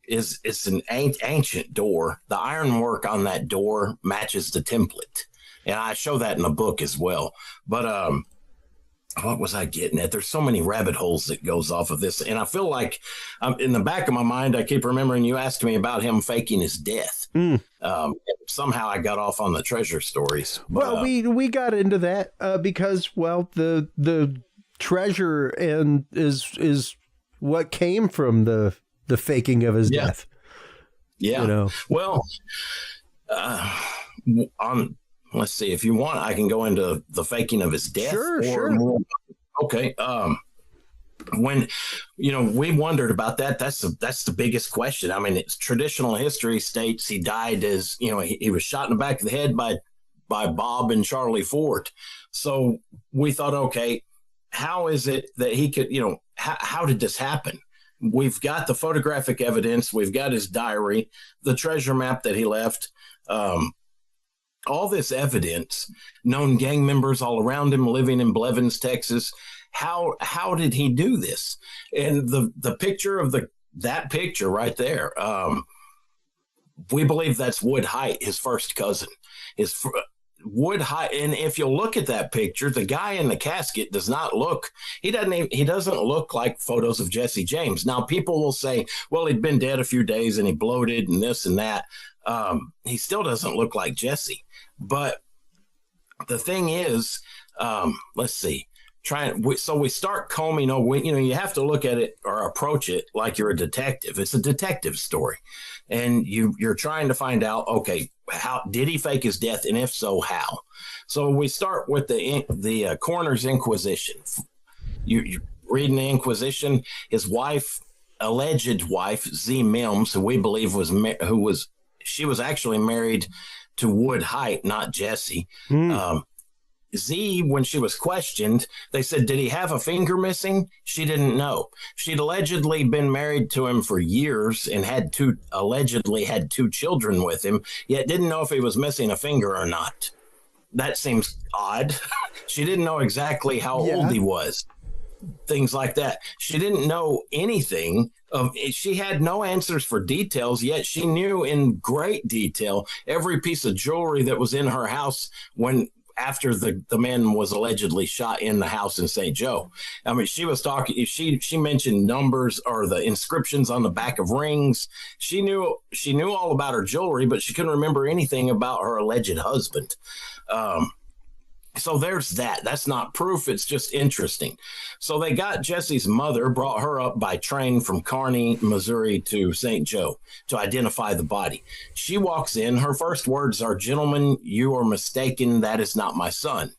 it's an ancient door. The ironwork on that door matches the template, and I show that in the book as well. But what was I getting at? There's so many rabbit holes that goes off of this, and I feel like in the back of my mind, I keep remembering you asked me about him faking his death. Somehow I got off on the treasure stories. But, we got into that because the treasure is what came from the faking of his death. Yeah. Well, let's see. If you want, I can go into the faking of his death. Sure. Okay. When we wondered about that, that's the biggest question. I mean, it's traditional history states he died as he was shot in the back of the head by Bob and Charlie Fort. So we thought, okay, how is it that he could? How did this happen? We've got the photographic evidence. We've got his diary, the treasure map that he left. All this evidence, known gang members all around him living in Blevins, Texas. How did he do this? And the picture of that picture right there, we believe that's Wood Height, his first cousin. Wood Height, and if you look at that picture, the guy in the casket does not look. He doesn't look like photos of Jesse James. Now people will say, well, he'd been dead a few days and he bloated and this and that. He still doesn't look like Jesse. But the thing is, let's see. So we start combing over. You have to look at it or approach it like you're a detective. It's a detective story, and you're trying to find out. Okay, how did he fake his death, and if so, how? So we start with the coroner's inquisition. You reading the Inquisition. His wife alleged wife, Z Mims, who we believe she was actually married to Wood Height, not Jesse. Z, when she was questioned, they said, did he have a finger missing? She didn't know. She'd allegedly been married to him for years and allegedly had two children with him, yet didn't know if he was missing a finger or not. That seems odd. She didn't know exactly how old he was. Things like that. She didn't know anything she had no answers for details, yet she knew in great detail every piece of jewelry that was in her house after the man was allegedly shot in the house in St. Joe. I mean, she was talking, she mentioned numbers or the inscriptions on the back of rings. She knew all about her jewelry, but she couldn't remember anything about her alleged husband. So there's that. That's not proof. It's just interesting. So they got Jesse's mother, brought her up by train from Kearney, Missouri to St. Joe to identify the body. She walks in. Her first words are, "Gentlemen, you are mistaken. That is not my son."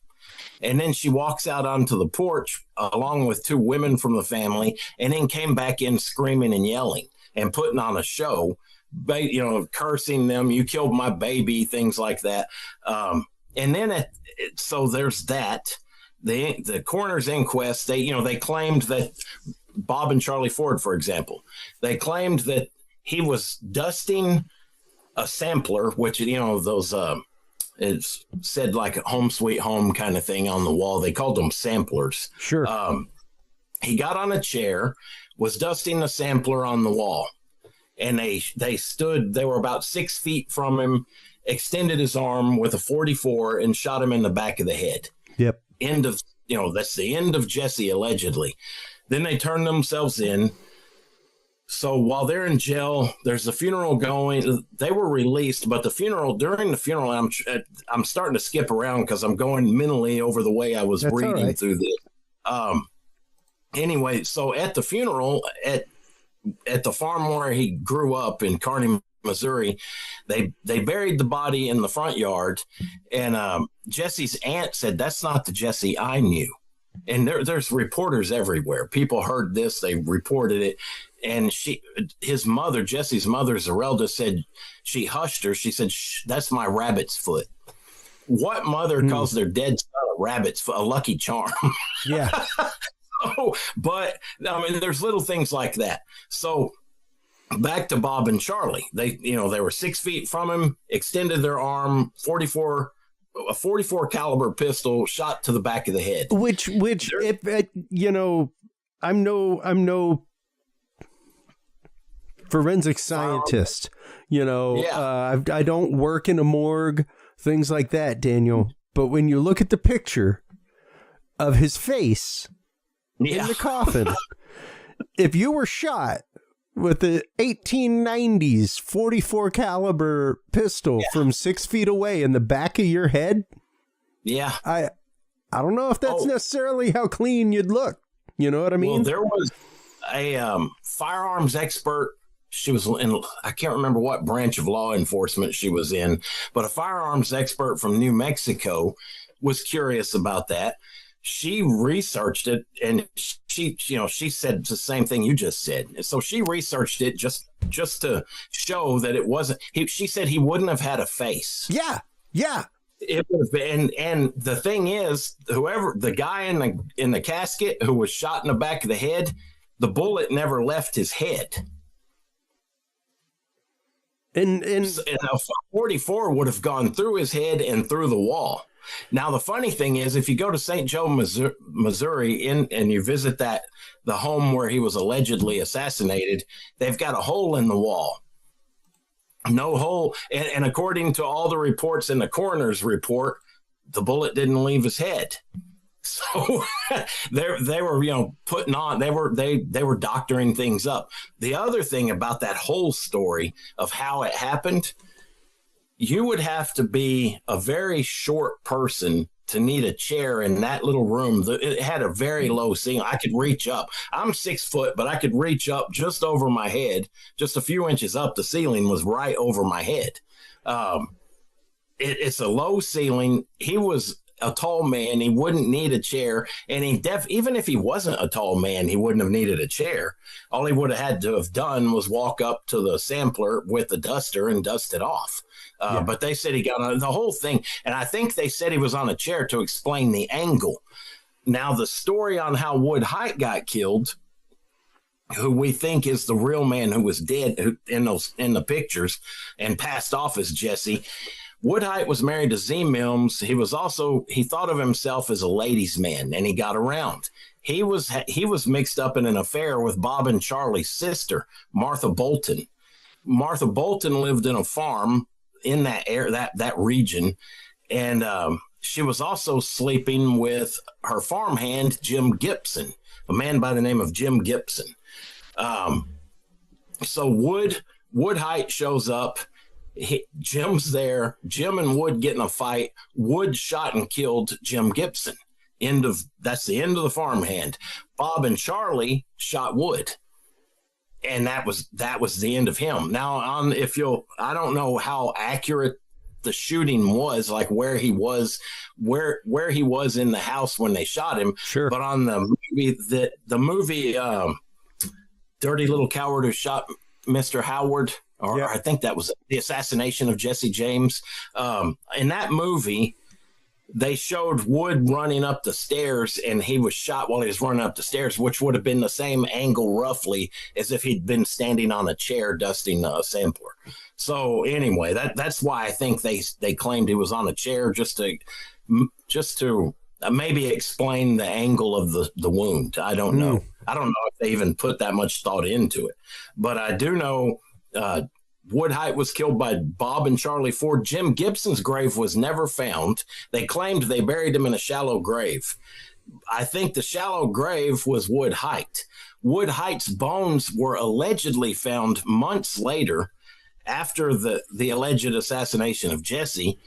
And then she walks out onto the porch along with two women from the family, and then came back in screaming and yelling and putting on a show, cursing them. "You killed my baby," things like that. And then so there's that. The coroner's inquest, they claimed that Bob and Charlie Ford, for example, they claimed that he was dusting a sampler, which, those, it said like a Home Sweet Home kind of thing on the wall. They called them samplers. Sure. He got on a chair, was dusting a sampler on the wall, and they were about 6 feet from him, extended his arm with a .44 and shot him in the back of the head. Yep. That's the end of Jesse, allegedly. Then they turned themselves in. So while they're in jail, there's a funeral going. They were released, but during the funeral, I'm starting to skip around because I'm going mentally over the way I was reading through this. Anyway, so at the funeral, at the farm where he grew up in Kearney, Missouri, they buried the body in the front yard, and Jesse's aunt said, "That's not the Jesse I knew." And there's reporters everywhere. People heard this, they reported it, and Jesse's mother, Zerelda, said she hushed her. She said, "That's my rabbit's foot." What mother calls their dead son a rabbit's foot? A Lucky Charm. Yeah. But I mean, there's little things like that. So back to Bob and Charlie. They were 6 feet from him, extended their arm, a 44 caliber pistol shot to the back of the head. Which I'm no forensic scientist. I don't work in a morgue, things like that, Daniel. But when you look at the picture of his face in the coffin, if you were shot with the 1890s 44 caliber pistol from 6 feet away in the back of your head, I don't know if that's necessarily how clean you'd look. You know what I mean? Well, there was a firearms expert. She was in, I can't remember what branch of law enforcement she was in, but a firearms expert from New Mexico was curious about that. She researched it, and she said the same thing you just said. So she researched it just to show that it wasn't. She said he wouldn't have had a face. Yeah. It would have been, and the thing is, the guy in the casket who was shot in the back of the head, the bullet never left his head. And a 44 would have gone through his head and through the wall. Now, the funny thing is, if you go to St. Joe, Missouri, and you visit the home where he was allegedly assassinated, they've got a hole in the wall. No hole. And according to all the reports in the coroner's report, the bullet didn't leave his head. So they were, putting on, they were doctoring things up. The other thing about that whole story of how it happened, you would have to be a very short person to need a chair in that little room. It had a very low ceiling. I could reach up. I'm 6 foot, but I could reach up just over my head, just a few inches up. The ceiling was right over my head. It's a low ceiling. He was a tall man, he wouldn't need a chair. And even if he wasn't a tall man, he wouldn't have needed a chair. All he would have had to have done was walk up to the sampler with the duster and dust it off. But they said he got on the whole thing. And I think they said he was on a chair to explain the angle. Now, the story on how Wood Height got killed, who we think is the real man who was dead in the pictures and passed off as Jesse. Wood Height was married to Z Mills. He thought of himself as a ladies' man, and he got around. He was mixed up in an affair with Bob and Charlie's sister, Martha Bolton. Martha Bolton lived in a farm in that region, and she was also sleeping with her farmhand, Jim Gibson, a man by the name of Jim Gibson. So Wood Height shows up. Jim's there. Jim and Wood get in a fight. Wood shot and killed Jim Gibson. That's the end of the farmhand. Bob and Charlie shot Wood, and that was the end of him. Now, I don't know how accurate the shooting was, like where he was in the house when they shot him. Sure. But on the movie Dirty Little Coward Who Shot Mr. Howard, or I think that was the assassination of Jesse James. In that movie, they showed Wood running up the stairs, and he was shot while he was running up the stairs, which would have been the same angle roughly as if he'd been standing on a chair dusting a sampler. So anyway, that's why I think they claimed he was on a chair just to maybe explain the angle of the wound. I don't know. I don't know if they even put that much thought into it, but I do know Wood Height was killed by Bob and Charlie Ford. Jim Gibson's grave was never found. They claimed they buried him in a shallow grave. I think the shallow grave was Wood Height. Wood Height's bones were allegedly found months later after the alleged assassination of Jesse.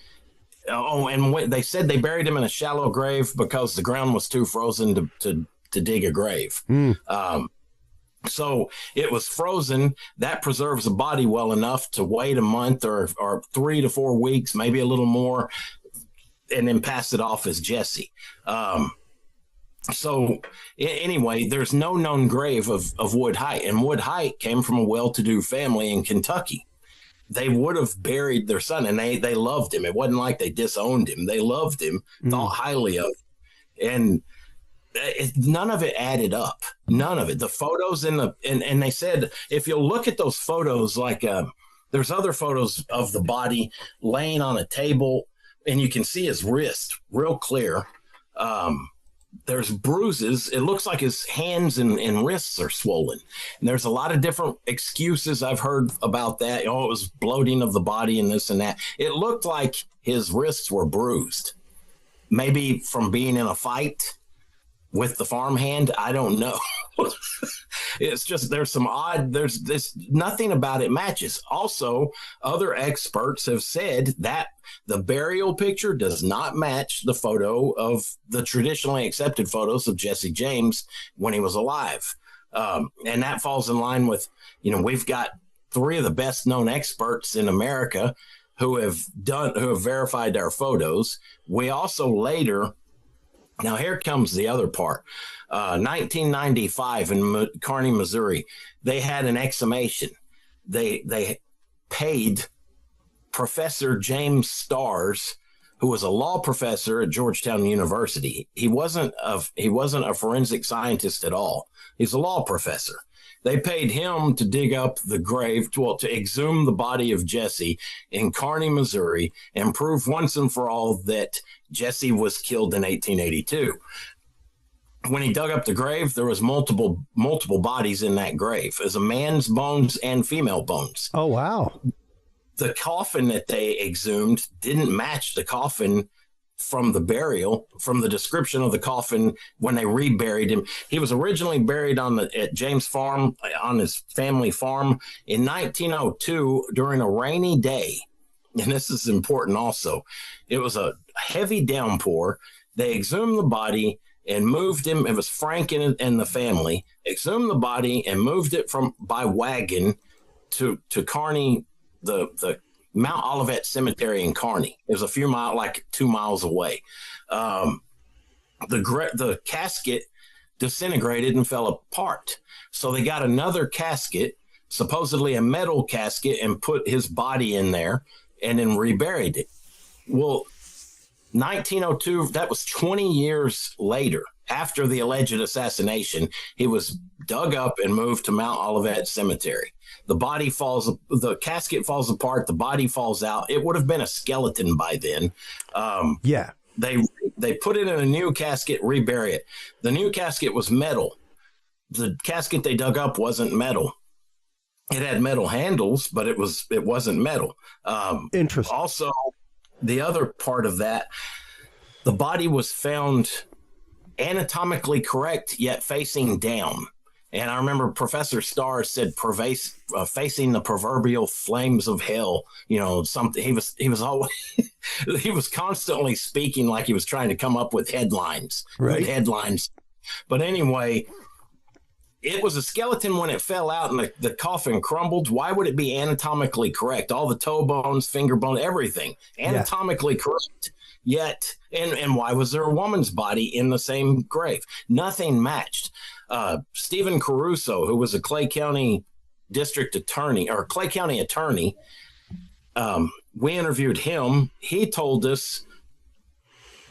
And they said they buried him in a shallow grave because the ground was too frozen to dig a grave. So it was frozen. That preserves a body well enough to wait a month or 3 to 4 weeks, maybe a little more, and then pass it off as Jesse. So anyway, there's no known grave of Wood Height, and Wood Height came from a well-to-do family in Kentucky. They would have buried their son, and they loved him. It wasn't like they disowned him. They loved him, thought highly of him. And none of it added up. None of it. The photos and they said, if you'll look at those photos, like there's other photos of the body laying on a table, and you can see his wrist real clear. There's bruises. It looks like his hands and wrists are swollen. And there's a lot of different excuses I've heard about that. Oh, it was bloating of the body and this and that. It looked like his wrists were bruised. Maybe from being in a fight with the farmhand. I don't know. It's just, there's nothing about it matches. Also, other experts have said that the burial picture does not match the photo of the traditionally accepted photos of Jesse James when he was alive. And that falls in line with, we've got 3 of the best known experts in America who have verified our photos. We also later, now here comes the other part. 1995 in Kearney, Missouri, they had an exhumation. They paid Professor James Stars, who was a law professor at Georgetown University. He wasn't a forensic scientist at all. He's a law professor. They paid him to dig up the grave, to exhume the body of Jesse in Kearney, Missouri, and prove once and for all that Jesse was killed in 1882. When he dug up the grave, there was multiple bodies in that grave. It was a man's bones and female bones. Oh, wow. The coffin that they exhumed didn't match the coffin from the burial, from the description of the coffin when they reburied him. He was originally buried at James Farm, on his family farm, in 1902 during a rainy day. And this is important also. It was a heavy downpour. They exhumed the body and moved him. It was Frank and the family exhumed the body and moved it by wagon to Kearney, the Mount Olivet Cemetery in Kearney. It was a few miles, like 2 miles away. The casket disintegrated and fell apart. So they got another casket, supposedly a metal casket, and put his body in there and then reburied it. Well, 1902, that was 20 years later. After the alleged assassination, he was dug up and moved to Mount Olivet Cemetery. The casket falls apart, the body falls out. It would have been a skeleton by then. They put it in a new casket, rebury it. The new casket was metal. The casket they dug up wasn't metal. It had metal handles, but it wasn't metal. Interesting. Also, the other part of that, the body was found anatomically correct, yet facing down. And I remember Professor Starr said facing the proverbial flames of hell. You know, something he was always he was constantly speaking like he was trying to come up with headlines. Right. Good headlines. But anyway, it was a skeleton when it fell out and the coffin crumbled. Why would it be anatomically correct? All the toe bones, finger bone, everything anatomically correct. Yet, and why was there a woman's body in the same grave? Nothing matched. Stephen Caruso, who was a Clay County district attorney or Clay County attorney, we interviewed him. He told us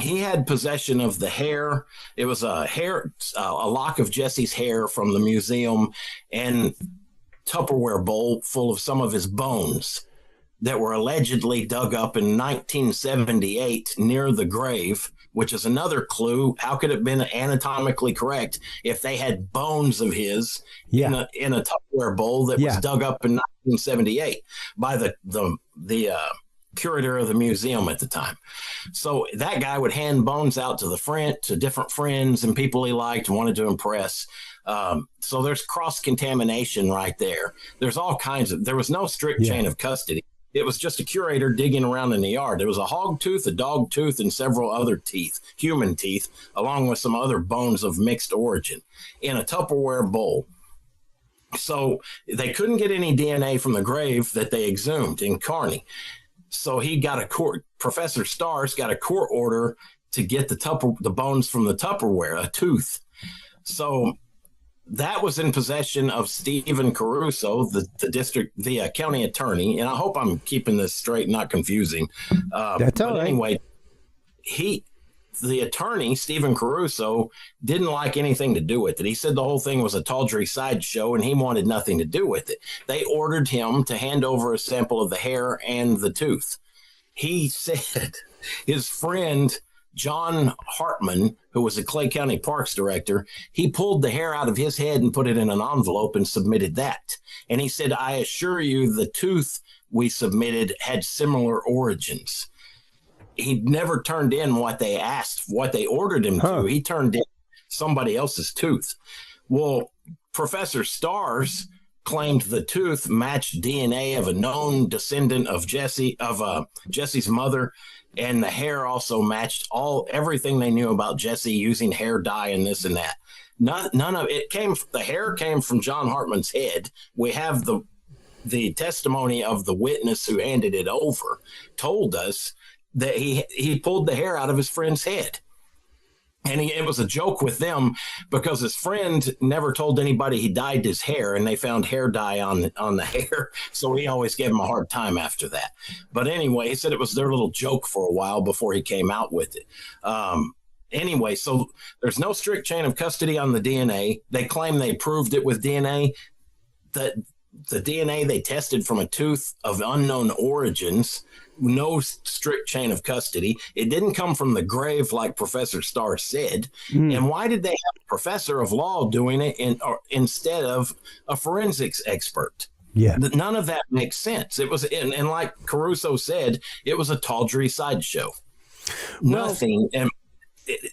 he had possession of the hair. It was a lock of Jesse's hair from the museum and Tupperware bowl full of some of his bones that were allegedly dug up in 1978 near the grave, which is another clue. How could it have been anatomically correct if they had bones of his in a Tupperware bowl that was dug up in 1978 by the curator of the museum at the time? So that guy would hand bones out to different friends and people he liked and wanted to impress. So there's cross-contamination right there. There's all kinds of, there was no strict chain of custody. It was just a curator digging around in the yard. There was a hog tooth, a dog tooth, and several other teeth, human teeth, along with some other bones of mixed origin in a Tupperware bowl. So they couldn't get any DNA from the grave that they exhumed in Kearney. So Professor Starrs got a court order to get the bones from the Tupperware, a tooth. So that was in possession of Stephen Caruso, the county attorney. And I hope I'm keeping this straight and not confusing. That's all right. Anyway, the attorney, Stephen Caruso, didn't like anything to do with it. He said the whole thing was a tawdry sideshow and he wanted nothing to do with it. They ordered him to hand over a sample of the hair and the tooth. He said his friend, John Hartman, who was a Clay County Parks director, he pulled the hair out of his head and put it in an envelope and submitted that. And he said, I assure you the tooth we submitted had similar origins. He never turned in what they asked, what they ordered him to. He turned in somebody else's tooth. Well, Professor Starrs claimed the tooth matched DNA of a known descendant of Jesse's mother, and the hair also matched everything they knew about Jesse using hair dye and this and that. None of it the hair came from John Hartman's head. We have the testimony of the witness who handed it over, told us that he pulled the hair out of his friend's head. And it was a joke with them because his friend never told anybody he dyed his hair, and they found hair dye on the hair. So he always gave him a hard time after that. But anyway, he said it was their little joke for a while before he came out with it. Anyway, so there's no strict chain of custody on the DNA. They claim they proved it with DNA. The DNA they tested from a tooth of unknown origins. No strict chain of custody. It didn't come from the grave like Professor Starr said. And why did they have a professor of law doing it instead of a forensics expert? Yeah, none of that makes sense. It was, and like Caruso said, it was a tawdry sideshow. Nothing, and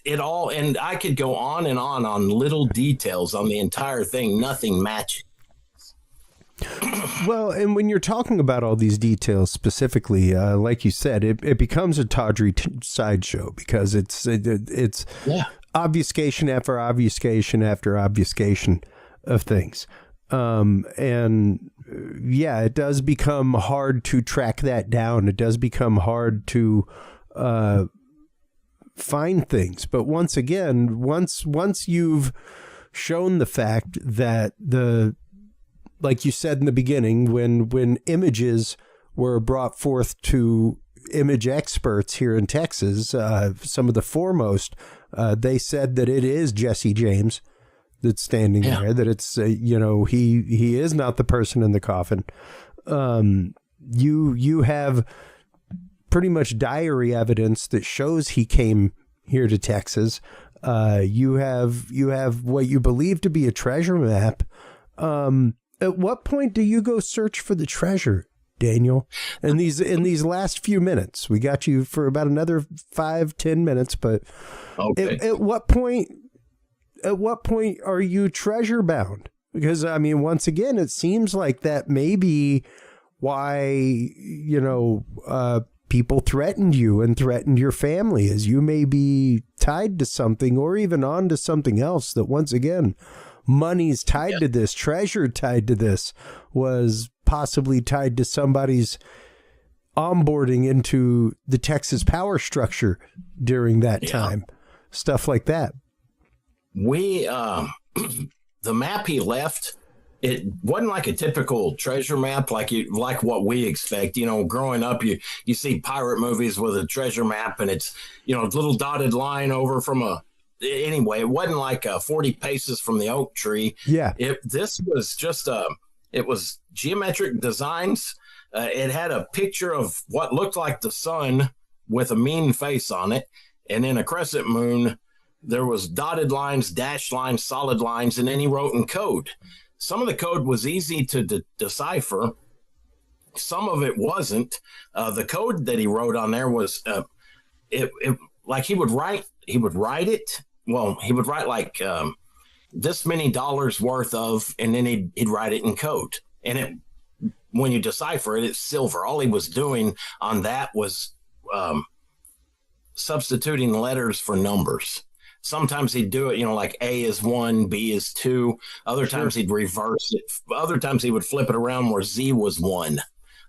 it all, and I could go on little details on the entire thing. Nothing matching. Well, and when you're talking about all these details specifically, like you said, it becomes a tawdry sideshow because it's obfuscation after obfuscation after obfuscation of things. And yeah, it does become hard to track that down. It does become hard to find things. But once again, once you've shown the fact that like you said in the beginning, when images were brought forth to image experts here in Texas, some of the foremost, they said that it is Jesse James that's standing there, that it's, he is not the person in the coffin. You have pretty much diary evidence that shows he came here to Texas. You have what you believe to be a treasure map. At what point do you go search for the treasure, Daniel? In these last few minutes, we got you for about another 5-10 minutes, but okay. At what point are you treasure bound? Because I mean, once again, it seems like that may be why, people threatened you and threatened your family, as you may be tied to something or even on to something else that, once again, money's tied to this, treasure tied to this, was possibly tied to somebody's onboarding into the Texas power structure during that time. Stuff like that. We, the map he left, it wasn't like a typical treasure map like what we expect. Growing up, you see pirate movies with a treasure map and it's, a little dotted line over from anyway, it wasn't like 40 paces from the oak tree. Yeah. This was just it was geometric designs. It had a picture of what looked like the sun with a mean face on it. And then a crescent moon. There was dotted lines, dashed lines, solid lines, and then he wrote in code. Some of the code was easy to decipher. Some of it wasn't. The code that he wrote on there was like he would write it. Well, he would write like this many dollars worth of, and then he'd write it in code. And when you decipher it, it's silver. All he was doing on that was substituting letters for numbers. Sometimes he'd do it, like A is 1, B is 2. Other times he'd reverse it. Other times he would flip it around where Z was 1.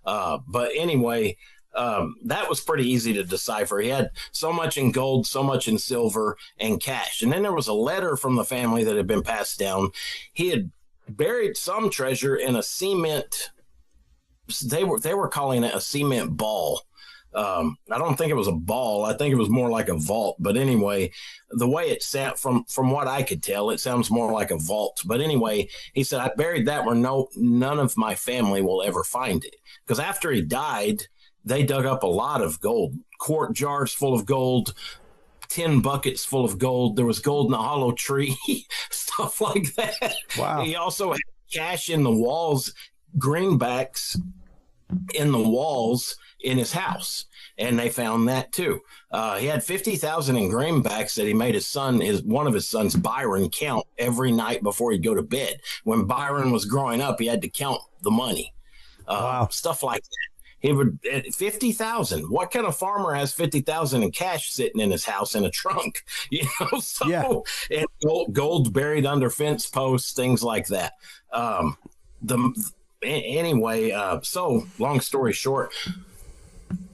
But anyway, that was pretty easy to decipher. He had so much in gold, so much in silver, and cash. And then there was a letter from the family that had been passed down. He had buried some treasure in a cement. They were calling it a cement ball. I don't think it was a ball. I think it was more like a vault. But anyway, the way it sound from what I could tell, it sounds more like a vault. But anyway, he said, I buried that where none of my family will ever find it. Because after he died, they dug up a lot of gold, quart jars full of gold, tin buckets full of gold. There was gold in a hollow tree, stuff like that. Wow. He also had cash in the walls, greenbacks in the walls in his house, and they found that too. He had 50,000 in greenbacks that he made one of his sons, Byron, count every night before he'd go to bed. When Byron was growing up, he had to count the money. Wow. Stuff like that. He would 50,000. What kind of farmer has 50,000 in cash sitting in his house in a trunk? And gold buried under fence posts, things like that. So long story short,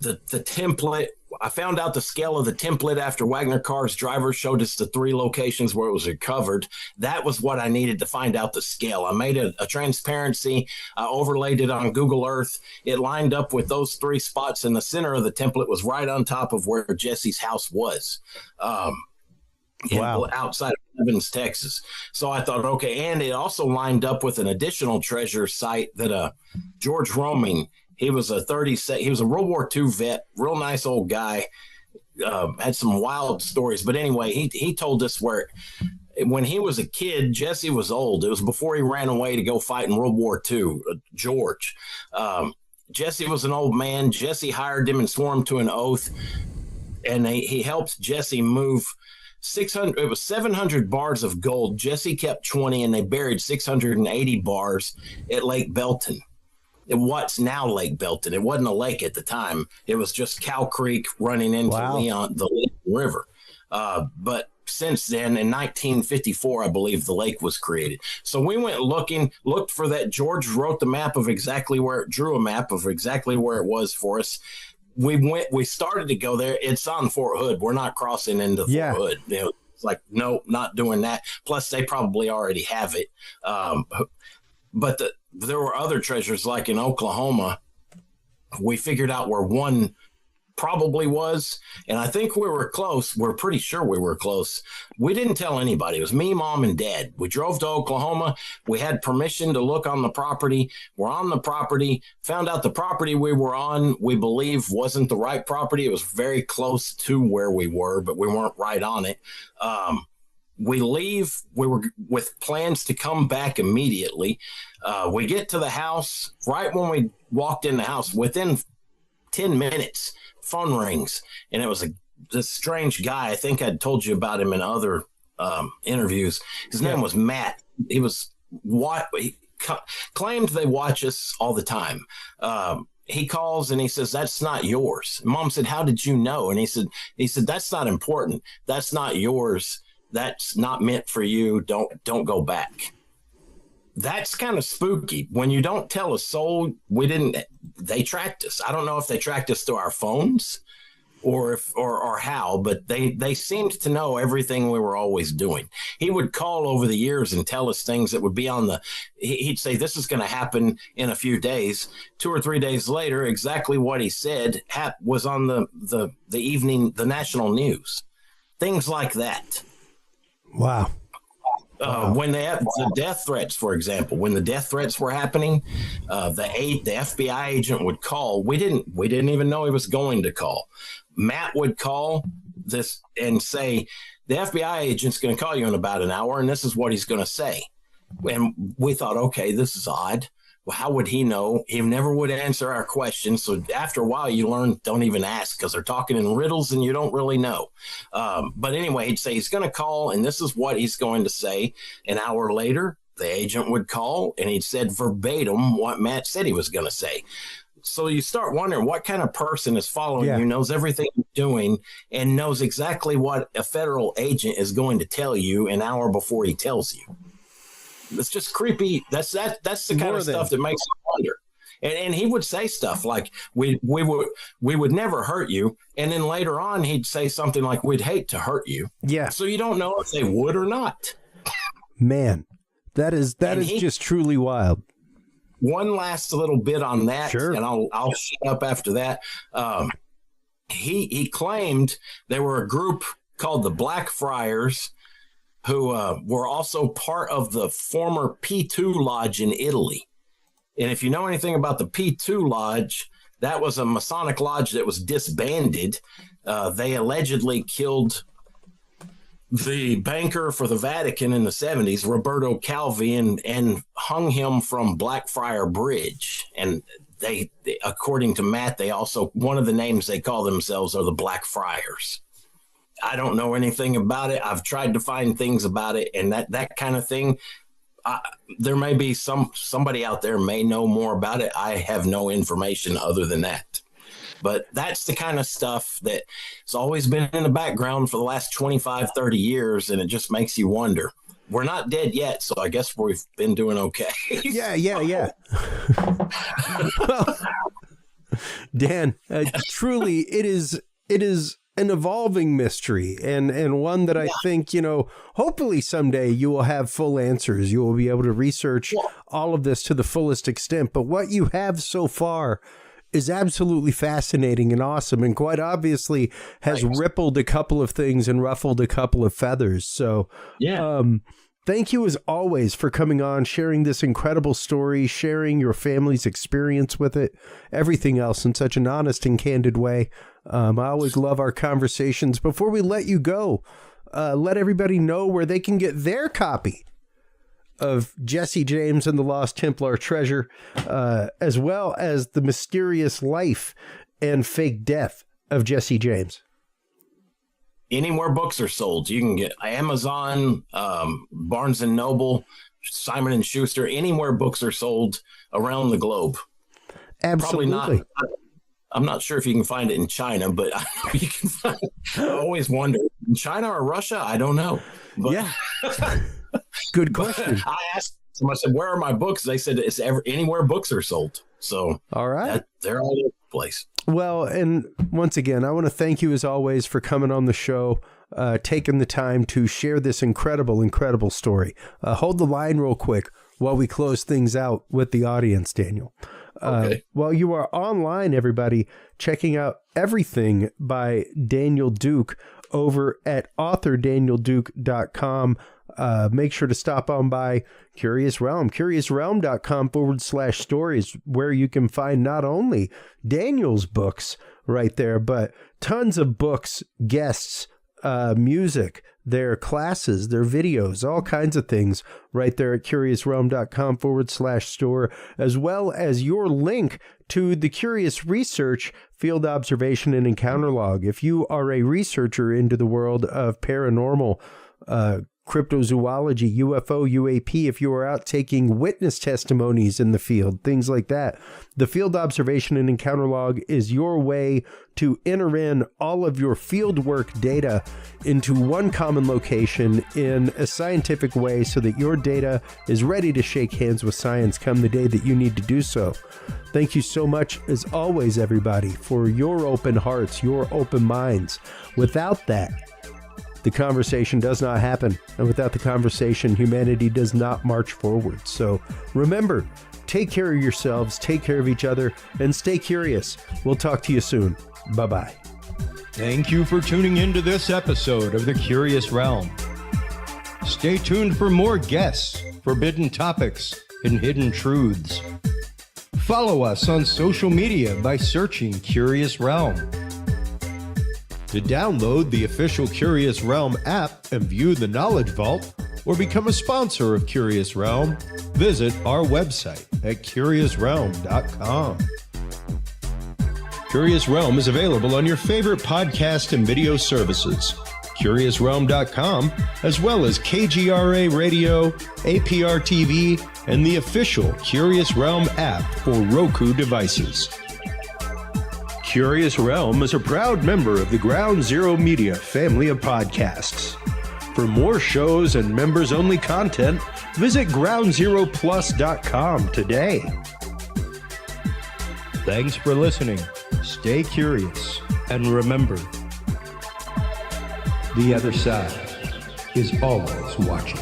the template, I found out the scale of the template after Wagner Carr's driver showed us the 3 locations where it was recovered. That was what I needed to find out the scale. I made a transparency. I overlaid it on Google Earth. It lined up with those 3 spots, and the center of the template was right on top of where Jesse's house was. Outside of Evans, Texas. So I thought, okay. And it also lined up with an additional treasure site that George Roming, he was a World War II vet, real nice old guy, had some wild stories. But anyway, he told us where when he was a kid, Jesse was old. It was before he ran away to go fight in World War II, George. Jesse was an old man. Jesse hired him and swore him to an oath. And he helped Jesse move 600. It was 700 bars of gold. Jesse kept 20, and they buried 680 bars at Lake Belton. What's now Lake Belton. It wasn't a lake at the time. It was just Cow Creek running into the Leon River. But since then, in 1954, I believe the lake was created. So we went looked for that. George wrote the map of exactly where it drew a map of exactly where it was for us. We started to go there. It's on Fort Hood. We're not crossing into Fort Hood. You know, it's like, no, not doing that. Plus, they probably already have it. But there were other treasures, like in Oklahoma. We figured out where one probably was, and I think we were close. We're pretty sure we were close. We didn't tell anybody. It was me, Mom, and Dad. We drove to Oklahoma. We had permission to look on the property. We're on the property, found out the property we were on, we believe, wasn't the right property. It was very close to where we were, but we weren't right on it. We leave. We were with plans to come back immediately. We get to the house. Right when we walked in the house, within 10 minutes, phone rings, and it was this strange guy. I think I'd told you about him in other interviews. His name was Matt. He claimed they watch us all the time. He calls and he says, "That's not yours." Mom said, "How did you know?" And he said, "That's not important. That's not yours. That's not meant for you. Don't go back." That's kind of spooky. When you don't tell a soul, they tracked us. I don't know if they tracked us through our phones or how, but they seemed to know everything we were always doing. He would call over the years and tell us things that would be he'd say, "This is going to happen in a few days." 2 or 3 days later, exactly what he said was on the national news. Things like that. Wow. When they have the death threats, for example, when the death threats were happening, the FBI agent would call. We didn't even know he was going to call. Matt would call this and say, "The FBI agent's going to call you in about an hour, and this is what he's going to say." And we thought, okay, this is odd. Well, how would he know? He never would answer our questions. So after a while, you learn, don't even ask, because they're talking in riddles and you don't really know. But anyway, he'd say he's going to call and this is what he's going to say. An hour later, the agent would call and he'd said verbatim what Matt said he was going to say. So you start wondering what kind of person is following you, knows everything you're doing, and knows exactly what a federal agent is going to tell you an hour before he tells you. It's just creepy. That's the kind of stuff that makes you wonder. And he would say stuff like, we would never hurt you. And then later on, he'd say something like, "We'd hate to hurt you." Yeah. So you don't know if they would or not. Man, that is just truly wild. One last little bit on that, sure, and I'll shut up after that. He claimed there were a group called the Black Friars, who were also part of the former P2 Lodge in Italy. And if you know anything about the P2 Lodge, that was a Masonic lodge that was disbanded. They allegedly killed the banker for the Vatican in the 70s, Roberto Calvi, and hung him from Blackfriar Bridge. And they, according to Matt, they also, one of the names they call themselves are the Black Friars. I don't know anything about it. I've tried to find things about it, and that kind of thing. There may be somebody out there may know more about it. I have no information other than that. But that's the kind of stuff that has always been in the background for the last 25, 30 years, and it just makes you wonder. We're not dead yet, so I guess we've been doing okay. Yeah. Well, Dan, truly, it is an evolving mystery, and one that I think, hopefully someday you will have full answers. You will be able to research all of this to the fullest extent. But what you have so far is absolutely fascinating and awesome, and quite obviously has rippled a couple of things and ruffled a couple of feathers. So, thank you as always for coming on, sharing this incredible story, sharing your family's experience with it, everything else in such an honest and candid way. I always love our conversations. Before we let you go, let everybody know where they can get their copy of Jesse James and the Lost Templar Treasure, as well as the mysterious life and fake death of Jesse James. Anywhere books are sold. You can get Amazon, Barnes & Noble, Simon & Schuster, anywhere books are sold around the globe. Absolutely. Probably not. I'm not sure if you can find it in China, but you can find it. I always wonder. In China or Russia? I don't know. But Yeah. Good question. I asked them, I said, where are my books? They said it's anywhere books are sold. So All right. they're all over the place. Well, and once again, I want to thank you as always for coming on the show, taking the time to share this incredible, incredible story. Hold the line real quick while we close things out with the audience, Daniel. Okay. While you are online, everybody, checking out everything by Daniel Duke over at authordanielduke.com. Make sure to stop on by Curious Realm, curiousrealm.com/stories, where you can find not only Daniel's books right there, but tons of books, guests, music, their classes, their videos, all kinds of things right there at curiousrealm.com/store, as well as your link to the Curious Research Field Observation and Encounter Log. If you are a researcher into the world of paranormal, cryptozoology, UFO, UAP, if you are out taking witness testimonies in the field, things like that, the Field Observation and Encounter Log is your way to enter in all of your fieldwork data into one common location in a scientific way so that your data is ready to shake hands with science come the day that you need to do so. Thank you so much, as always, everybody, for your open hearts, your open minds. Without that, the conversation does not happen. And without the conversation, humanity does not march forward. So remember, take care of yourselves, take care of each other, and stay curious. We'll talk to you soon. Bye-bye. Thank you for tuning into this episode of The Curious Realm. Stay tuned for more guests, forbidden topics, and hidden truths. Follow us on social media by searching Curious Realm. To download the official Curious Realm app and view the Knowledge Vault, or become a sponsor of Curious Realm, visit our website at curiousrealm.com. Curious Realm is available on your favorite podcast and video services, curiousrealm.com, as well as KGRA Radio, APR TV, and the official Curious Realm app for Roku devices. Curious Realm is a proud member of the Ground Zero Media family of podcasts. For more shows and members-only content, visit groundzeroplus.com today. Thanks for listening. Stay curious, and remember, the other side is always watching.